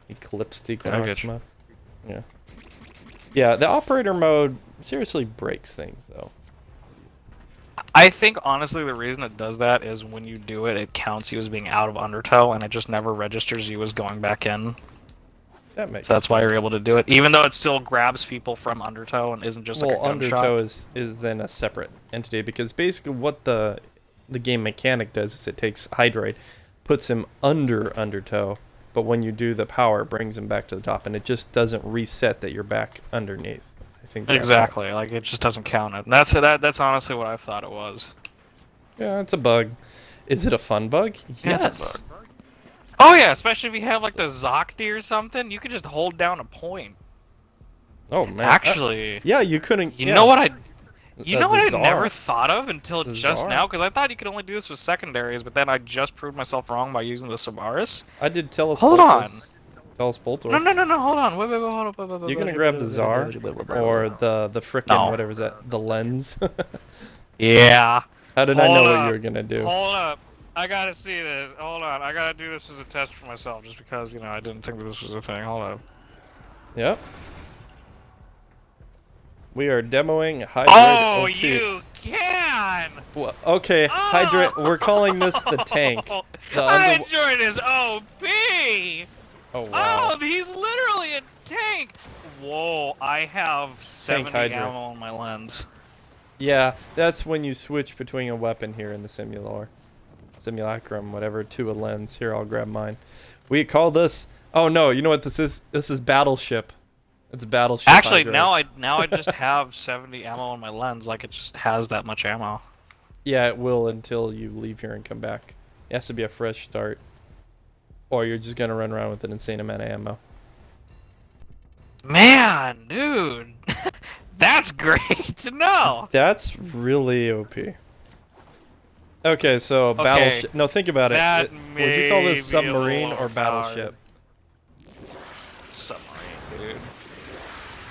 Eclipsed Equinox mode. Yeah. Yeah, the operator mode seriously breaks things, though. I think, honestly, the reason it does that is when you do it, it counts you as being out of Undertow, and it just never registers you as going back in. That makes So that's sense. why you're able to do it, even though it still grabs people from Undertow and isn't just like a gunshot. Undertow is then a separate entity, because basically what the game mechanic does is it takes Hydrate, puts him under Undertow, but when you do the power, it brings him back to the top, and it just doesn't reset that you're back underneath. I think Exactly, like it just doesn't count it. And that's honestly what I thought it was. Yeah, it's a bug. Is it a fun bug? Yeah, Yes. it's a bug. Oh yeah, especially if you have like the Zocti or something, you could just hold down a point. Oh man. Actually, yeah, you couldn't. You know what I The never thought of until The just Czar. now, because I thought you could only do this with secondaries, but then I just proved myself wrong by using the Savaris. I did Telepultus. Hold on. Telepultus. No, hold on. Wait, hold on. You're gonna grab the Czar or the frickin' No. whatever is that? The lens. Yeah. How did I know Hold what up. you were gonna do? Hold up. I gotta see this. Hold on. I gotta do this as a test for myself, just because, I didn't think that this was a thing. Hold up. Yep. We are demoing Hydrate. Oh, OP. you can! Well, okay, Oh! Hydrate. We're calling this the tank. The under- Hydrate is OP! Oh wow. Oh, he's literally a tank! Whoa, I have 70 Hydrate. ammo on my lens. Yeah, that's when you switch between a weapon here in the simulacrum, whatever, to a lens. Here, I'll grab mine. We call this. Oh no, you know what this is? This is Battleship. It's Battleship. Actually, Hydrate. now I just have 70 ammo on my lens, like it just has that much ammo. Yeah, it will until you leave here and come back. It has to be a fresh start. Or you're just gonna run around with an insane amount of ammo. Man, dude, that's great to know. That's really OP. Okay, so battleship. No, think about That it. Would you call may this be a submarine little or battleship? Submarine, dude.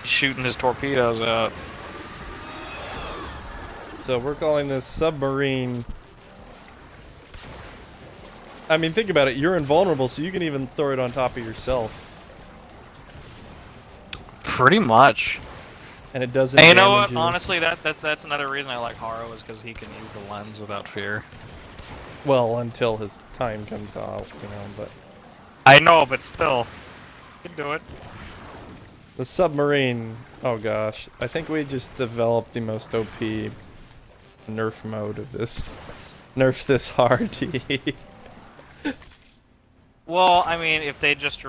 Shooting his torpedoes out. So we're calling this submarine. I mean, think about it. You're invulnerable, so you can even throw it on top of yourself, Pretty much. and it doesn't. And you know damage what? Honestly, that's another reason I like Haro is because he can use the lens without fear. Well, until his time comes out, But I know, but still, you can do it. the submarine. Oh gosh, I think we just developed the most OP nerf mode of this. Nerf this hard. Well, I mean, if they just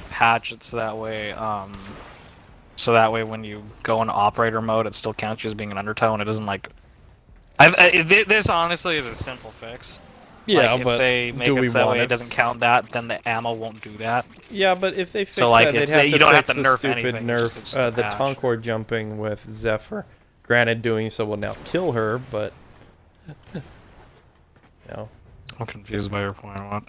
patch it so that way when you go into operator mode, it still counts you as being an Undertow, and it doesn't like. This honestly is a simple fix. Yeah, like, but if they make do we it so that want way it? it doesn't count that, then the ammo won't do that. Yeah, but if they fix So, like, that, they'd it's- have you to don't have fix to the nerf stupid anything, nerf, it's just a the patch. Tonkor jumping with Zephyr. Granted, doing so will now kill her, but no. I'm confused by your point. What?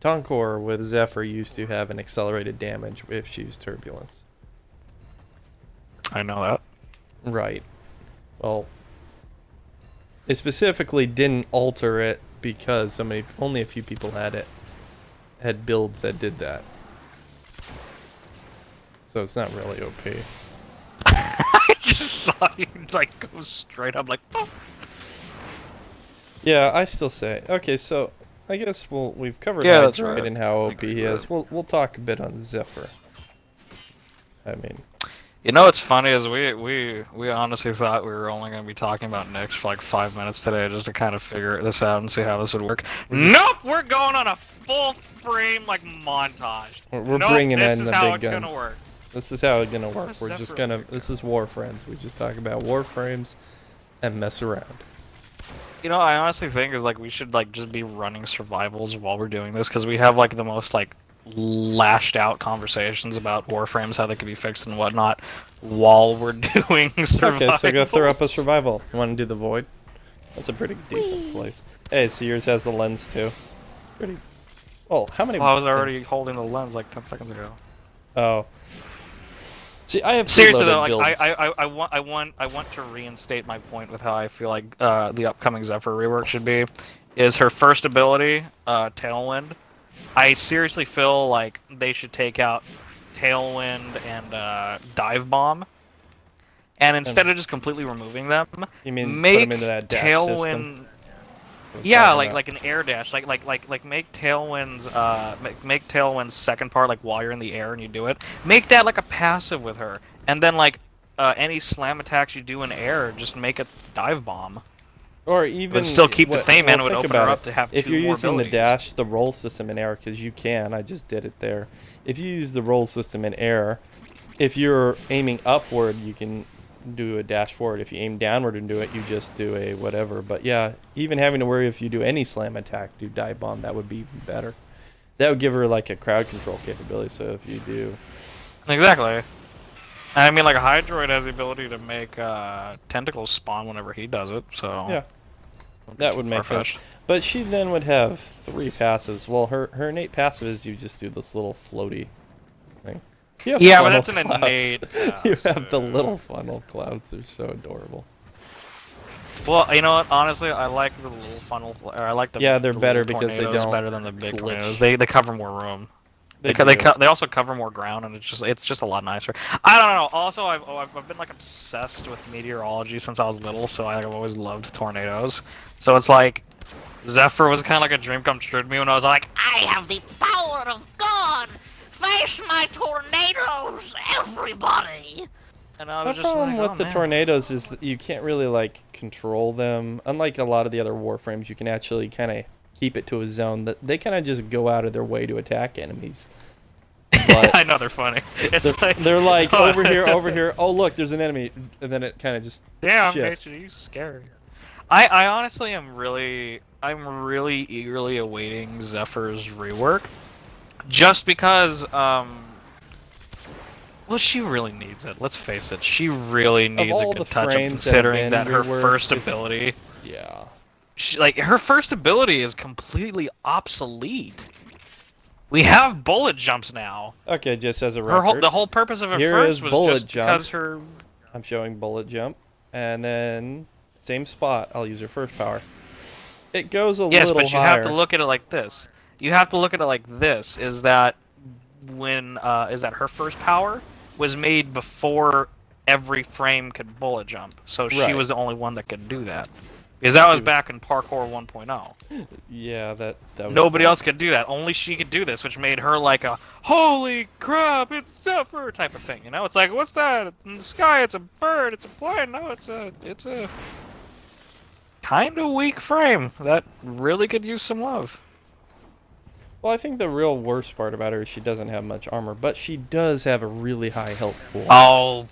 Tonkor with Zephyr used to have an accelerated damage if she used turbulence. I know that. Right. Well, they specifically didn't alter it because only a few people had builds that did that. So it's not really OP. I just saw you like go straight up like. Oh. Yeah, I still say. Okay, so I guess we've covered Yeah, that's Hydrate right. and how I OP agree he with is. that. We'll talk a bit on Zephyr. I mean, You know what's funny is we honestly thought we were only going to be talking about Nyx for like 5 minutes today just to kind of figure this out and see how this would work. Nope, we're going on a full frame like montage. we're Nope, bringing this in is the how big it's guns. gonna work. This is how it's gonna work. What's We're just Zephyr gonna. work? This is Warfriends. We just talk about Warframes and mess around. You know, I honestly think is like we should like just be running survivals while we're doing this because we have like the most like lashed out conversations about Warframes, how they could be fixed and whatnot, while we're doing survivals. Okay, so go throw up a survival. You want to do the Void? That's a pretty decent place. Hey, so yours has the lens too. It's pretty. Oh, how many? Well, I was already holding the lens like 10 seconds ago. Oh. See, I have Seriously preloaded though, like builds. I want to reinstate my point with how I feel like the upcoming Zephyr rework should be. Is her first ability, Tailwind. I seriously feel like they should take out Tailwind and Dive Bomb, and instead of just completely removing them, You mean put make them into that dash Tailwind. system? Yeah, like an air dash, like make Tailwind's make Tailwind's second part like while you're in the air and you do it. Make that like a passive with her, and then like any slam attacks you do in air, just make a dive bomb. Or even But still keep the Fame Man would open her up to have if two you're more using abilities. the dash, the roll system in air, because you can. I just did it there. If you use the roll system in air, if you're aiming upward, you can do a dash forward. If you aim downward and do it, you just do a whatever. But yeah, even having to worry if you do any slam attack, do dive bomb, that would be even better. That would give her like a crowd control capability. So if you do, Exactly. I mean, like a Hydroid has the ability to make tentacles spawn whenever he does it. So yeah, that would make sense. But she then would have 3 passives. Well, her innate passive is you just do this little floaty thing. Yeah, but that's an clouds. innate. You have the little funnel clouds. They're so adorable. Well, you know what? Honestly, I like the little funnel. Or I like the. Yeah, they're the better little because they tornadoes don't better than the big glitch. tornadoes. They cover more room. They do. they also cover more ground, and it's just a lot nicer. I don't know. Also, I've been like obsessed with meteorology since I was little, so I've always loved tornadoes. So it's like Zephyr was kind of like a dream come true to me when I was like, I have the power of God. Face my tornadoes, everybody. And I was The just problem like, with the tornadoes is that you can't really like control them. Unlike a lot of the other warframes, you can actually kind of keep it to a zone that they kind of just go out of their way to attack enemies. But I know they're funny. They're like over here, over here. Oh look, there's an enemy, and then it kind of just shifts. Damn, you scary. I honestly am I'm really eagerly awaiting Zephyr's rework, just because well, she really needs it. Let's face it, she really needs a good touch-up, considering that her first ability. Yeah. Like her first ability is completely obsolete. We have bullet jumps now. Okay, just as a record. The whole purpose of it Here first is was bullet just jump. because her. I'm showing bullet jump, and then same spot. I'll use her first power. It goes a little higher. Yes, but you have to look at it like this. You have to look at it like this. Is that her first power was made before every frame could bullet jump, so she was the only one that could do that. Because that was back in Parkour 1.0. Yeah, that was Nobody else could do that. Only she could do this, which made her like a holy crap, it's Zephyr type of thing. You know, it's like, what's that in the sky? It's a bird. It's a plane. No, it's a kind of weak frame that really could use some love. Well, I think the real worst part about her is she doesn't have much armor, but she does have a really high health pool. Oh,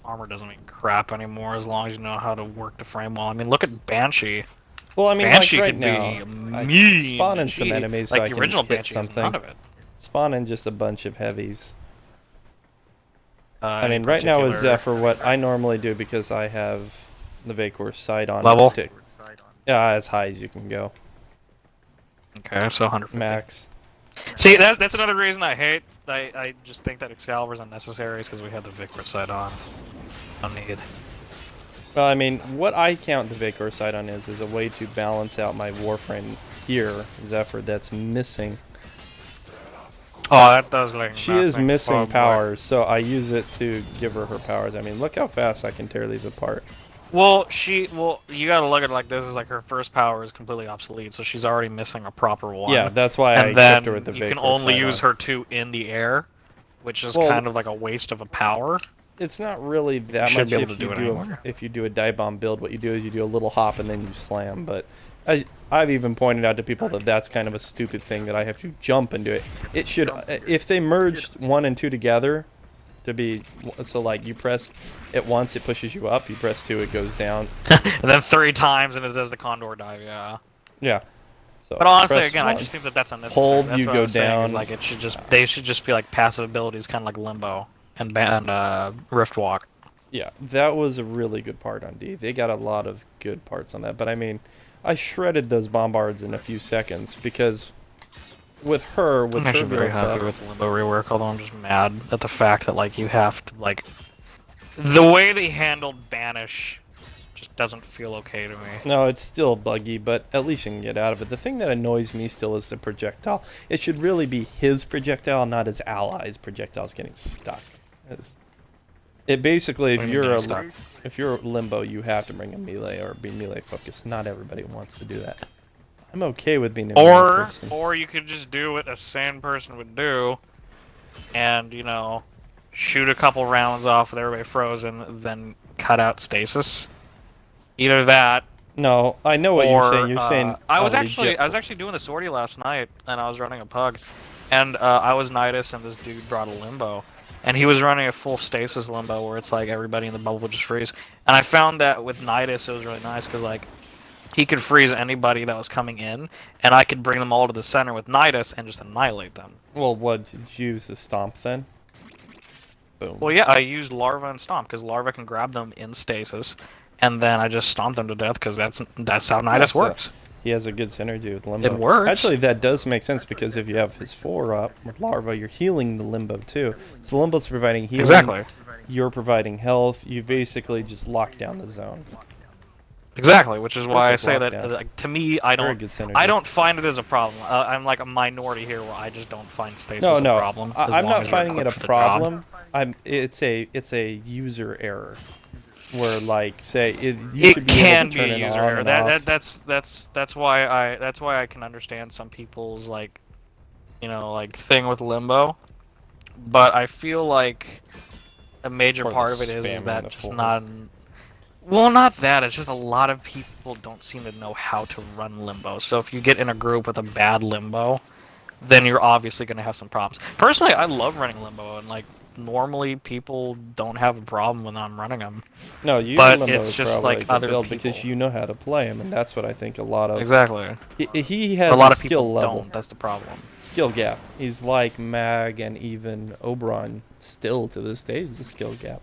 armor doesn't mean crap anymore as long as you know how to work the frame well. I mean, look at Banshee. Well, I mean, Banshee like right could now, be mean. spawn in some enemies like so I the original can hit Banshee something. has none of it. Spawn in just a bunch of heavies. I In mean, right now with particular- Zephyr, what I normally do, because I have the Vacor's sight on Level? Yeah, as high as you can go. Okay, so 150. Max. See, that's another reason I hate. I just think that Excalibur's unnecessary is because we had the Victor side on. No need. Well, I mean, what I count the Vacor's sight on is a way to balance out my Warfriend here, Zephyr, that's missing. Oh, that does like. She is missing powers, so I use it to give her powers. I mean, look how fast I can tear these apart. Well, you gotta look at it like this. Is like her first power is completely obsolete, so she's already missing a proper one. Yeah, that's why I and then equipped her with the you can Vacor's only sight use on. her 2 in the air, which is Well, kind of like a waste of a power. It's not really that should much be able if to you do it anymore. if you do a dive bomb build. What you do is you do a little hop and then you slam. But I've even pointed out to people that that's kind of a stupid thing that I have to jump and do it. It should, if they merged 1 and 2 together, to be so like you press it once, it pushes you up. You press 2, it goes down. And then 3 times, and it does the condor dive. Yeah. Yeah. So But honestly, press again, I once, just think that that's unnecessary. hold, That's you what go I was saying, is down. like it should they should just be like passive abilities, kind of like Limbo and Rift Walk. Yeah, that was a really good part on D. They got a lot of good parts on that. But I mean, I shredded those bombards in a few seconds because with her, with I'm actually very happy with Limbo rework, although I'm just mad at the fact that like you have to like the way they handled Banish just doesn't feel okay to me. No, it's still buggy, but at least you can get out of it. The thing that annoys me still is the projectile. It should really be his projectile, not his allies' projectiles getting stuck. It basically, if you're Limbo, you have to bring a melee or be melee focused. Not everybody wants to do that. I'm okay with being a melee person. Or you could just do what a sane person would do, and you know, shoot a couple rounds off with everybody frozen, then cut out stasis. Either that. No, I know what you're saying. You're saying I was actually doing a sortie last night, and I was running a pug, and I was Nidus, and this dude brought a Limbo, and he was running a full stasis Limbo where it's like everybody in the bubble would just freeze. And I found that with Nidus it was really nice because like he could freeze anybody that was coming in, and I could bring them all to the center with Nidus and just annihilate them. Well, what did you use the stomp then? Boom. Well, yeah, I used Larva and Stomp because Larva can grab them in stasis. And then I just stomp them to death because that's how Nidus works. He has a good synergy with Limbo. It works. Actually, that does make sense because if you have his 4-up with Larva, you're healing the Limbo too. So Limbo's providing healing. Exactly. You're providing health. You basically just lock down the zone. Exactly, which is why I say that to me, I don't find it as a problem. I'm like a minority here where I just don't find stasis a problem. I'm not finding it a problem. It's a user error. Where like say it can be a user error. That's why I can understand some people's like, you know, like thing with Limbo, but I feel like a major part of it is that just not. Well, not that. It's just a lot of people don't seem to know how to run Limbo. So if you get in a group with a bad Limbo, then you're obviously going to have some problems. Personally, I love running Limbo, and like. Normally, people don't have a problem when I'm running them. No, you. But it's just like other people because you know how to play him, and that's what I think a lot of. Exactly. He has a lot of skill people level. Don't. That's the problem. Skill gap. He's like Mag and even Oberon. Still to this day, is a skill gap.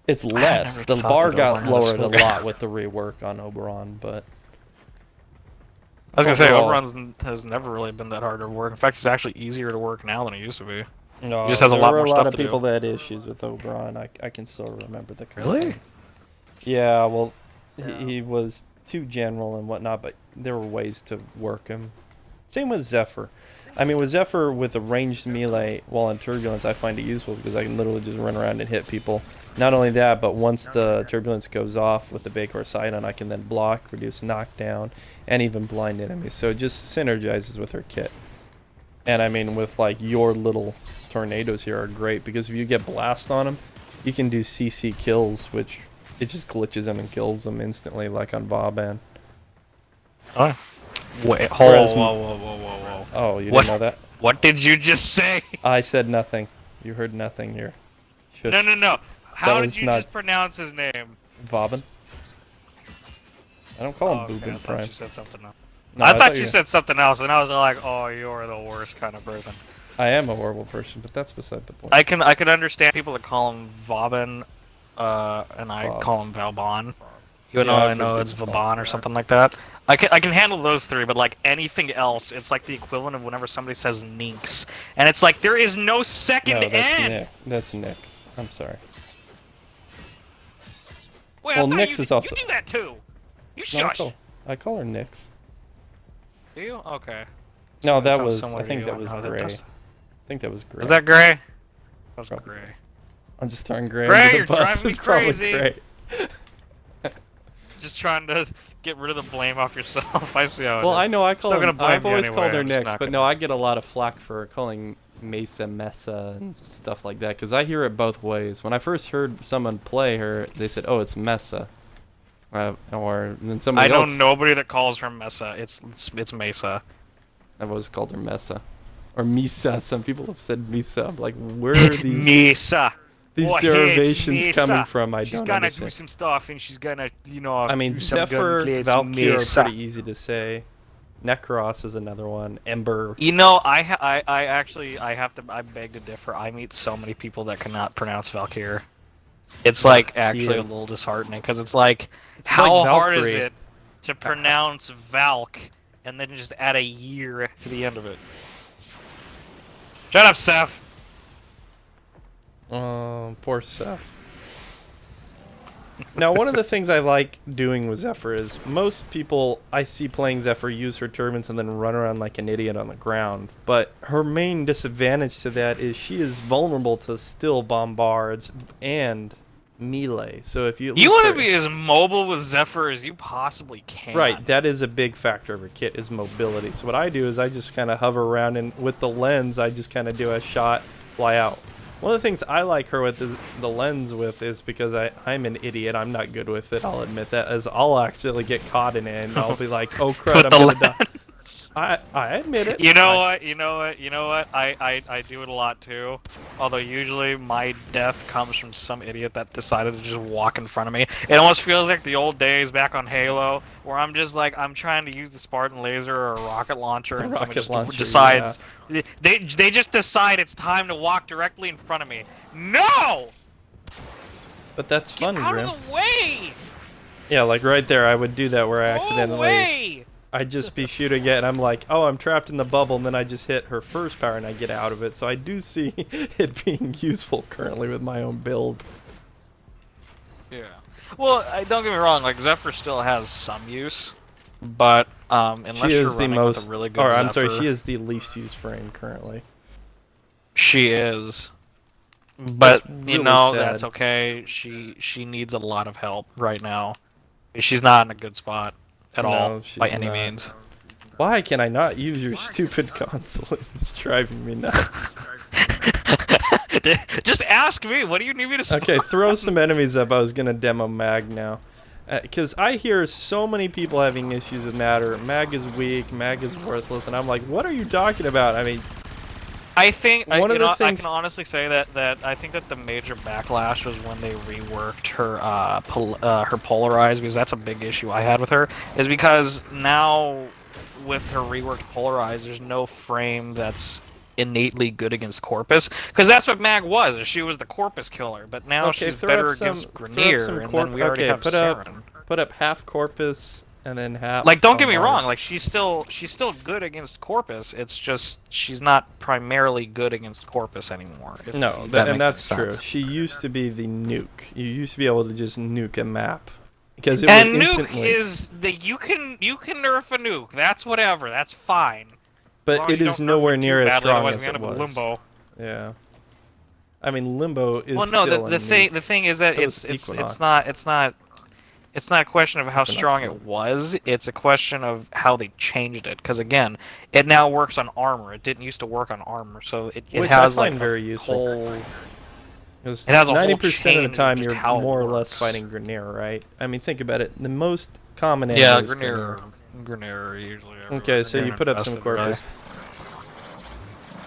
It's less. The bar got lowered a lot with the rework on Oberon, but. I was gonna say Oberon has never really been that hard to work. In fact, it's actually easier to work now than it used to be. No, he just has a lot more stuff to do. There were a lot of people that had issues with Oberon. I can still remember the complaints. Really? Yeah, well, he was too general and whatnot, but there were ways to work him. Same with Zephyr. I mean, with Zephyr, with a ranged melee while in Turbulence, I find it useful because I can literally just run around and hit people. Not only that, but once the Turbulence goes off with the Bakor Sidon, I can then block, reduce knockdown, and even blind enemies. So it just synergizes with her kit. And I mean, with like your little tornadoes here are great because if you get blast on them, you can do CC kills, which it just glitches them and kills them instantly, like on Vauban. Oh. Wait, whoa. Oh, you didn't know that? What did you just say? I said nothing. You heard nothing here. No. How did you just pronounce his name? Vauban. I don't call him Boobin Prime. I thought you said something else. No, I thought you said something else, and I was like, oh, you're the worst kind of person. I am a horrible person, but that's beside the point. I can understand people that call him Vauban, and I call him Valbon. Even though I know it's Vauban or something like that. I can handle those three, but like anything else, it's like the equivalent of whenever somebody says Ninx, and it's like there is no second N. That's Nyx. I'm sorry. Wait, well, Nyx is also. You do that too. You shush. I call her Nyx. Do you? Okay. No, that was. I think that was Gray. I think that was Gray. Was that Gray? That was Gray. I'm just throwing Gray. Gray, you're driving me crazy. Gray. Just trying to get rid of the blame off yourself. I see how it is. Well, I know I call her. I've always anyway. called her Nyx, but no, I get a lot of flack for calling Mesa Mesa and stuff like that because I hear it both ways. When I first heard someone play her, they said, "Oh, it's Mesa," or then somebody else. I know nobody that calls her Mesa. It's Mesa. I've always called her Mesa, or Misa. Some people have said Misa. I'm like, where are these Mesa? These derivations coming from? I don't understand. She's gonna do some stuff, and she's gonna, you know. I mean, Zephyr, Valkyrie are pretty easy to say. Necros is another one. Ember. You know, I actually I beg to differ. I meet so many people that cannot pronounce Valkyrie. It's like actually a little disheartening because it's like, how hard is it to pronounce Valk and then just add a year to the end of it? Shut up, Seth. Poor Seth. Now, one of the things I like doing with Zephyr is most people I see playing Zephyr use her turbines and then run around like an idiot on the ground. But her main disadvantage to that is she is vulnerable to still bombards and melee. So if you want to be as mobile with Zephyr as you possibly can. Right, that is a big factor of her kit is mobility. So what I do is I just kind of hover around, and with the lens I just kind of do a shot, fly out. One of the things I like her with the lens with is because I'm an idiot. I'm not good with it. I'll admit that. As I'll accidentally get caught in it, and I'll be like, "Oh crud, I'm gonna die." I admit it. You know what? I do it a lot too. Although usually my death comes from some idiot that decided to just walk in front of me. It almost feels like the old days back on Halo, where I'm just like I'm trying to use the Spartan laser or a rocket launcher, and someone just decides. Yeah. They just decide it's time to walk directly in front of me. No! But that's fun, Get out Grim. of the way! Yeah, like right there, I would do that where I Go accidentally. Away! I'd just be shooting it, and I'm like, oh, I'm trapped in the bubble, and then I just hit her first power, and I get out of it. So I do see it being useful currently with my own build. Yeah. Well, don't get me wrong. Like Zephyr still has some use, but unless she you're is the running most, with a really good or Zephyr, I'm sorry, she is the least used frame currently. She is. But really you know sad. that's okay. She needs a lot of help right now. She's not in a good spot at all by any means. Why can I not use your stupid console? It's driving me nuts. Just ask me. What do you need me to say? Okay, throw some enemies up. I was gonna demo Mag now, because I hear so many people having issues with Matter. Mag is weak. Mag is worthless, and I'm like, what are you talking about? I mean. I think I can honestly say that I think that the major backlash was when they reworked her polarized, because that's a big issue I had with her, is because now with her reworked polarized there's no frame that's innately good against Corpus, because that's what Mag was. She was the Corpus killer, but now she's better against Grenier, and then we already have Saren. Put up half Corpus. And then half. Like, don't get me wrong. Like, she's still good against Corpus. It's just she's not primarily good against Corpus anymore. No, and that's true. She used to be the nuke. You used to be able to just nuke a map because it would instantly. Nuke is you can nerf a nuke. That's whatever. That's fine. But it is nowhere near as strong as it was. Limbo. Yeah. I mean, Limbo is. Well, no. The thing is that it's not a question of how strong it was, it's a question of how they changed it. Because again, it now works on armor. It didn't used to work on armor, so it has like very useful. It has a 90% of the time you're more or less works. fighting Grenier, right? I mean, think about it. The most common enemy is Grenier usually. Okay, so you put up some Corpus.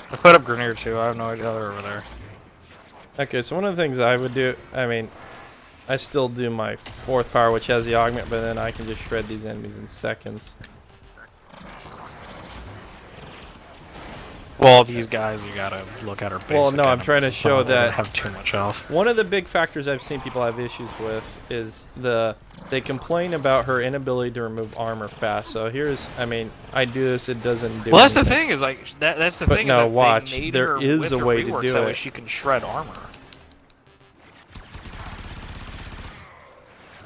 I put up Grenier too. I have no idea they're over there. Okay, so one of the things I would do, I mean, I still do my fourth power, which has the augment, but then I can just shred these enemies in seconds. Well, these guys, you gotta look at her basic. Well, no, I'm trying to show that have too much health. One of the big factors I've seen people have issues with is they complain about her inability to remove armor fast. So here's, I mean, I do this, it doesn't do. Well, that's anything. the thing is like that's the but thing. No, is that watch. They made there her is with a her way to reworks do that it. way she can shred armor.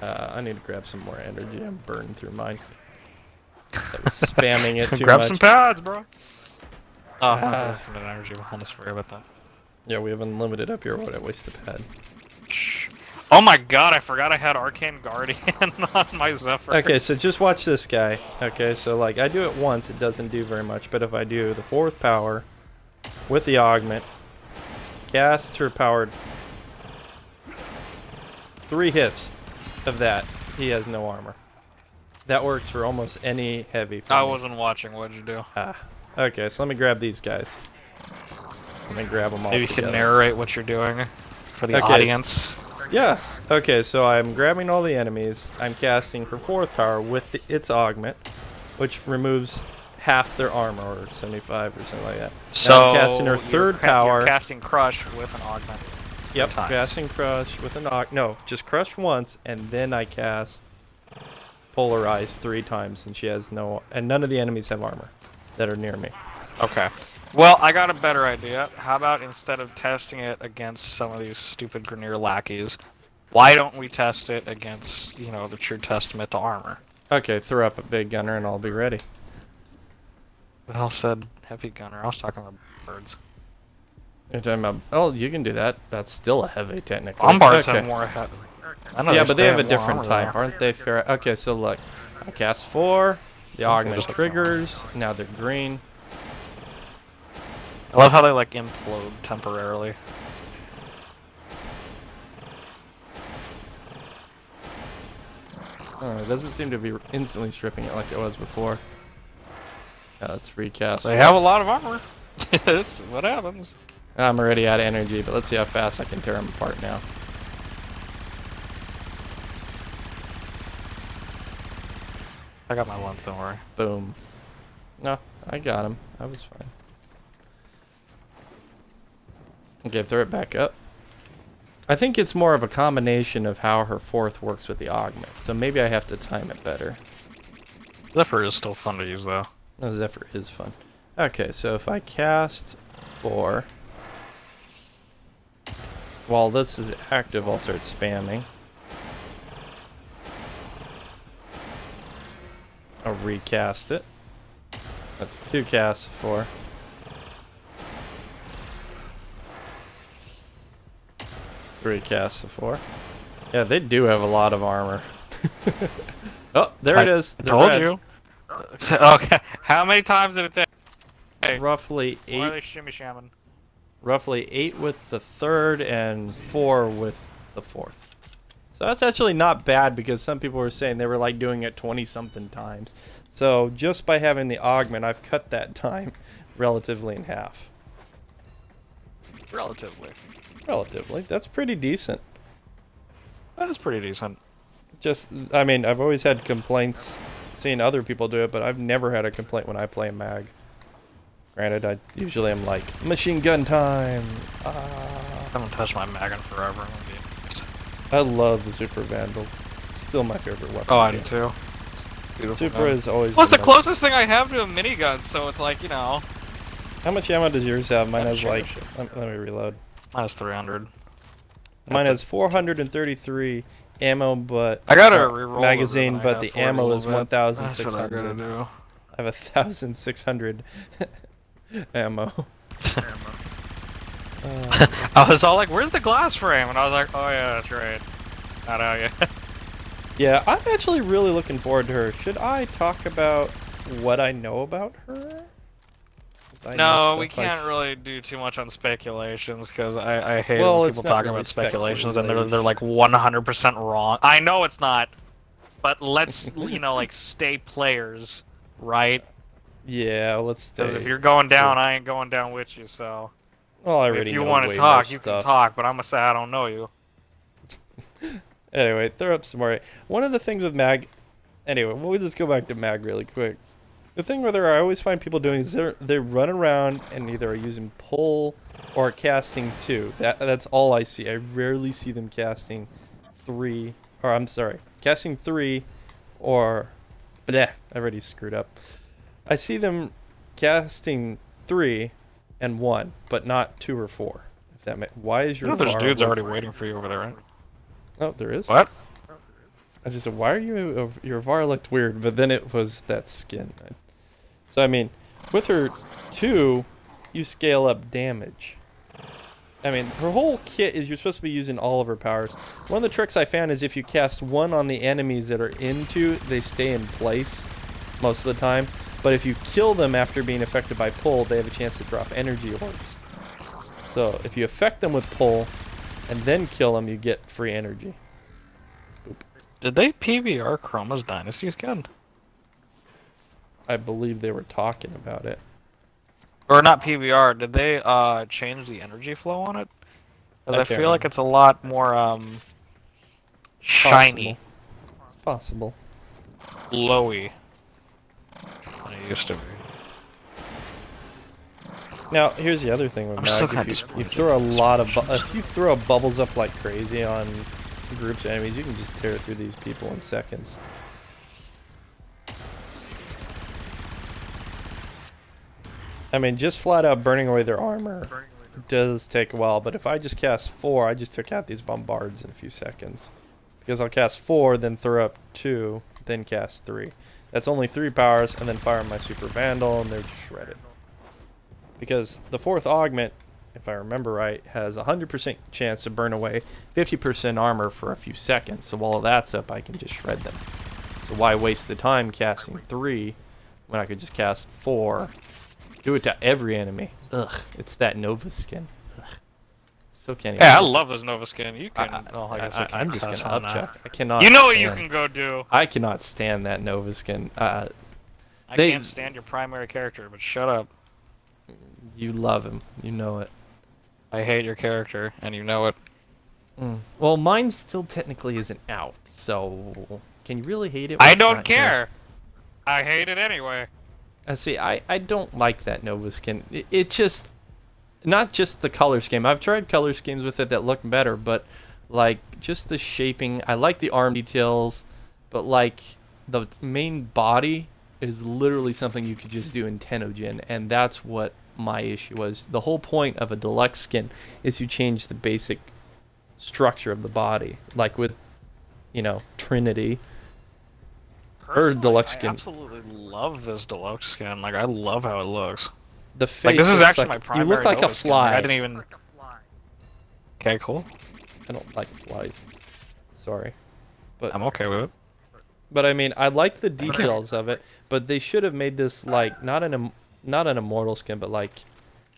I need to grab some more energy. I'm burning through mine. I was spamming it too much. Grab some pads, bro. Oh, infinite energy. I'll almost forget about that. Yeah, we have unlimited up here. What a waste of pad. Oh my god, I forgot I had Arcane Guardian on my Zephyr. Okay, so just watch this guy. Okay, so like I do it once, it doesn't do very much. But if I do the fourth power with the augment, cast her powered 3 hits of that, he has no armor. That works for almost any heavy. I wasn't watching. What'd you do? Okay, so let me grab these guys. Let me grab them all. Maybe you together. can narrate what you're doing for the audience. Yes. Okay, so I'm grabbing all the enemies. I'm casting her fourth power with its augment, which removes half their armor, or 75 or something like that. So now I'm casting her third power. You're casting Crush with an augment. Yep, casting Crush with an augment. No, just Crush once, and then I cast Polarize 3 times, and she has no. And none of the enemies have armor that are near me. Okay. Well, I got a better idea. How about instead of testing it against some of these stupid Grineer lackeys, why don't we test it against, you know, the true testament to armor? Okay, throw up a big gunner and I'll be ready. The hell said heavy gunner? I was talking about birds. You're talking about, oh, you can do that. That's still a heavy, technically. Bombards okay. have more heavy. Yeah, but they have a different type, aren't they? Fair. Okay, so look. I cast 4. The augment triggers. Now they're green. I love how they, like, implode temporarily. Oh, it doesn't seem to be instantly stripping it like it was before. Yeah, let's recast. They have a lot of armor. That's what happens. I'm already out of energy, but let's see how fast I can tear them apart now. I got my ones, don't worry. Boom. No, I got him. I was fine. Okay, throw it back up. I think it's more of a combination of how her 4th works with the augment, so maybe I have to time it better. Zephyr is still fun to use, though. No, Zephyr is fun. Okay, so if I cast 4, while this is active, I'll start spamming. I'll recast it. That's 2 casts, 4. Casts of 4. Yeah, they do have a lot of armor. Oh, there it is. I told you. Okay, how many times did it take? Roughly 8. Why are they shimmy shamming? Roughly 8 with the 3rd and 4 with the 4th. So that's actually not bad because some people were saying they were like doing it 20-something times. So just by having the augment, I've cut that time relatively in half. Relatively. That's pretty decent. That is pretty decent. Just, I mean, I've always had complaints seeing other people do it, but I've never had a complaint when I play mag. Granted, I usually am like, machine gun time! I haven't touched my mag in forever. I love the Super Vandal. It's still my favorite weapon. Oh, I do too. Super is always... What's the closest thing I have to a minigun, so it's like, you know... How much ammo does yours have? Mine has like... Let me reload. Mine has 300. Mine has 433 ammo, but... I gotta reroll magazine, but the ammo is 1,600. That's what I gotta do. I have 1,600 ammo. I was all like, where's the glass frame? And I was like, oh yeah, that's right. Not out yet. Yeah, I'm actually really looking forward to her. Should I talk about what I know about her? No, we can't really do too much on speculations because I hate when people talk about speculations and they're like 100% wrong. I know it's not, but let's you know like stay players, right? Yeah, let's stay. Because if you're going down, I ain't going down with you. So, well, I already if you know want to talk, you can talk, but I'm gonna say I don't know you. Anyway, throw up some more. One of the things with mag. Anyway, we'll just go back to mag really quick. The thing with her, I always find people doing is they run around and either are using pull or casting 2. That's all I see. I rarely see them casting 3, or I'm sorry, casting 3 or bleh, I already screwed up. I see them casting 3 and 1, but not 2 or 4. If that why is your? You know, there's dudes already waiting for you over there, right? Oh, there is. What? I just said, why are you? Your VAR looked weird, but then it was that skin. So I mean, with her 2, you scale up damage. I mean, her whole kit is you're supposed to be using all of her powers. One of the tricks I found is if you cast 1 on the enemies that are into, they stay in place most of the time. But if you kill them after being affected by pull, they have a chance to drop energy orbs. So if you affect them with pull and then kill them, you get free energy. Boop. Did they PBR Chroma's Dynasty again? I believe they were talking about it. Or not PBR, did they change the energy flow on it? Because I feel like it's a lot more shiny. It's possible. Glowy than it used to be. Now, here's the other thing with mag. If you throw a lot of if you throw bubbles up like crazy on groups of enemies, you can just tear through these people in seconds. I mean, just flat out burning away their armor does take a while, but if I just cast 4, I just took out these bombards in a few seconds. Because I'll cast 4, then throw up 2, then cast 3. That's only 3 powers, and then fire my Super Vandal, and they're just shredded. Because the 4th augment, if I remember right, has a 100% chance to burn away 50% armor for a few seconds. So while that's up, I can just shred them. So why waste the time casting 3 when I could just cast 4? Do it to every enemy. Ugh, it's that Nova skin. Ugh. So can't even. Yeah, I love this Nova skin. You can. I guess I I'm just cuss gonna on upchuck. that. I cannot. You know what stand. you can go do. I cannot stand that Nova skin. I can't stand your primary character, but shut up. You love him. You know it. I hate your character, and you know it. Well, mine still technically isn't out, so can you really hate it? I don't care. I hate it anyway. See, I don't like that Nova skin. It just, not just the color scheme. I've tried color schemes with it that look better, but like just the shaping. I like the arm details, but like the main body is literally something you could just do in Tenogen, and that's what my issue was. The whole point of a deluxe skin is you change the basic structure of the body, like with, you know, Trinity. Her deluxe skin. I absolutely love this deluxe skin. Like, I love how it looks. The face. Like, this is actually my like, primary. You look like Nova a skin. fly. Like, I didn't even. Okay, cool. I don't like flies. Sorry, but I'm okay with it. But I mean, I like the details of it, but they should have made this like not an immortal skin, but like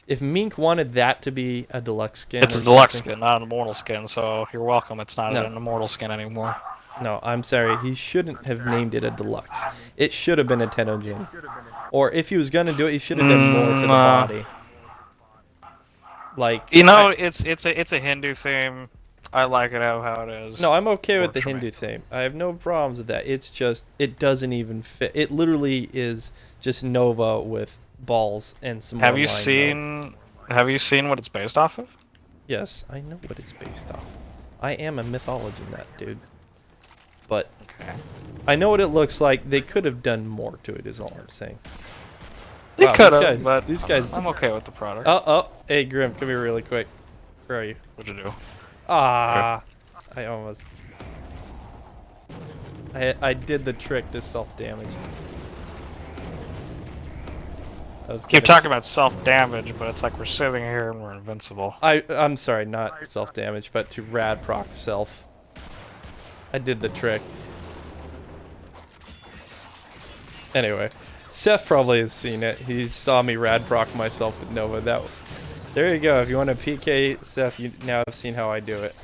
if Mink wanted that to be a deluxe skin. It's a deluxe skin, not an immortal skin. So you're welcome. It's not an immortal skin anymore. No, I'm sorry. He shouldn't have named it a deluxe. It should have been a Tenogen. Or if he was gonna do it, he should have done more to the body. Like, you know, it's a Hindu theme. I like it how it is. No, I'm okay with the Hindu theme. I have no problems with that. It's just it doesn't even fit. It literally is just Nova with balls and some. Have you seen what it's based off of? Yes, I know what it's based off. I am a mythology nut, dude. But okay. I know what it looks like. They could have done more to it, is all I'm saying. They could have, but these guys. I'm okay with the product. Oh, hey Grim, come here really quick. Where are you? What'd you do? Ah, I almost. I did the trick to self-damage. Keep talking about self-damage, but it's like we're sitting here and we're invincible. I'm sorry, not self-damage, but to rad proc self. I did the trick. Anyway, Seth probably has seen it. He saw me rad proc myself with Nova. There you go. If you want to PK Seth, you now have seen how I do it.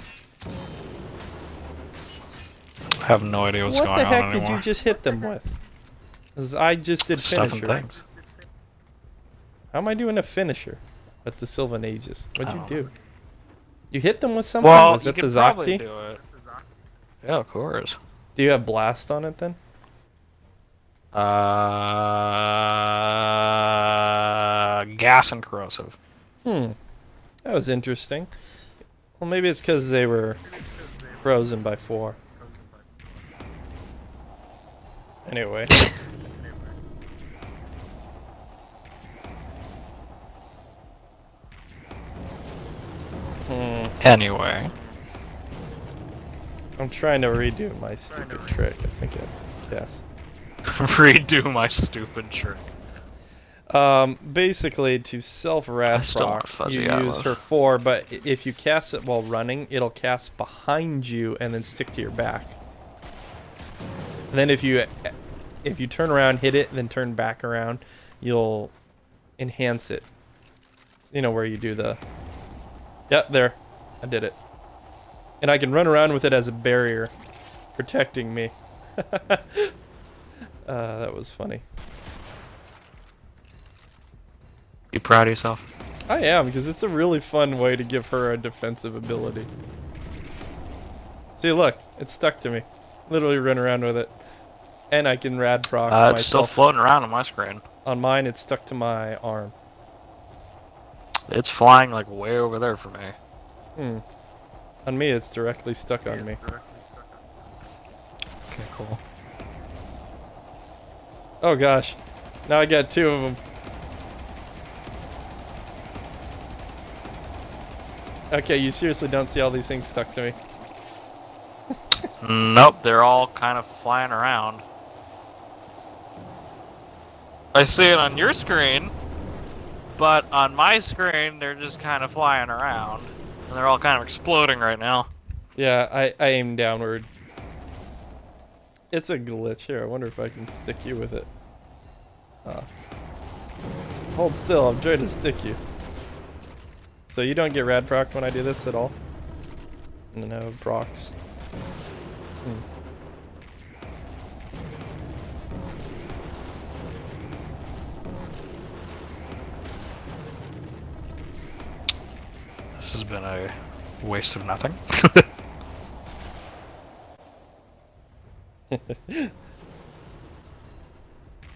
I have no idea what's going on anymore. What the heck did you just hit them with? 'Cause I just did Stuff finisher. and things. How am I doing a finisher with the Sylvan Aegis? What'd you do? You hit them with something? Well, Was you it the could probably Zakti? do it. Yeah, of course. Do you have blast on it then? Gas and corrosive. That was interesting. Well, maybe it's because they were frozen by 4. Anyway. Anyway. I'm trying to redo my stupid trick. I think I have to guess. Redo my stupid trick. Basically, to self-rad proc, you use her 4, but if you cast it while running, it'll cast behind you and then stick to your back. And then if you turn around, hit it, then turn back around, you'll enhance it. You know where you do the... Yep, there. I did it. And I can run around with it as a barrier, protecting me. That was funny. You proud of yourself? I am, because it's a really fun way to give her a defensive ability. See, look, it's stuck to me. Literally run around with it. And I can rad proc myself. It's still floating around on my screen. On mine, it's stuck to my arm. It's flying like way over there for me. On me, it's directly stuck on me. Okay, cool. Oh gosh, now I got 2 of them. Okay, you seriously don't see all these things stuck to me? Nope, they're all kind of flying around. I see it on your screen, but on my screen, they're just kind of flying around. And they're all kind of exploding right now. Yeah, I aim downward. It's a glitch here. I wonder if I can stick you with it. Hold still, I'm trying to stick you. So you don't get rad proc when I do this at all? No procs. This has been a waste of nothing.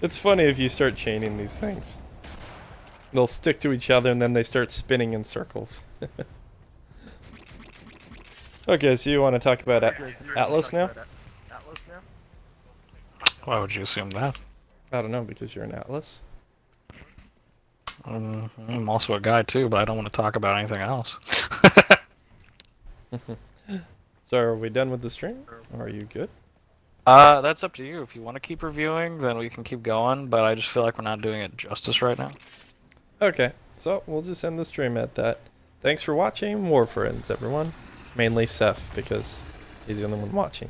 It's funny if you start chaining these things. They'll stick to each other and then they start spinning in circles. Okay, so you want to talk about Atlas now? Why would you assume that? I don't know, because you're an Atlas. I'm also a guy too, but I don't want to talk about anything else. So are we done with the stream? Or are you good? That's up to you. If you want to keep reviewing, then we can keep going, but I just feel like we're not doing it justice right now. Okay, so we'll just end the stream at that. Thanks for watching, Warfriends, everyone. Mainly Seth, because he's the only one watching.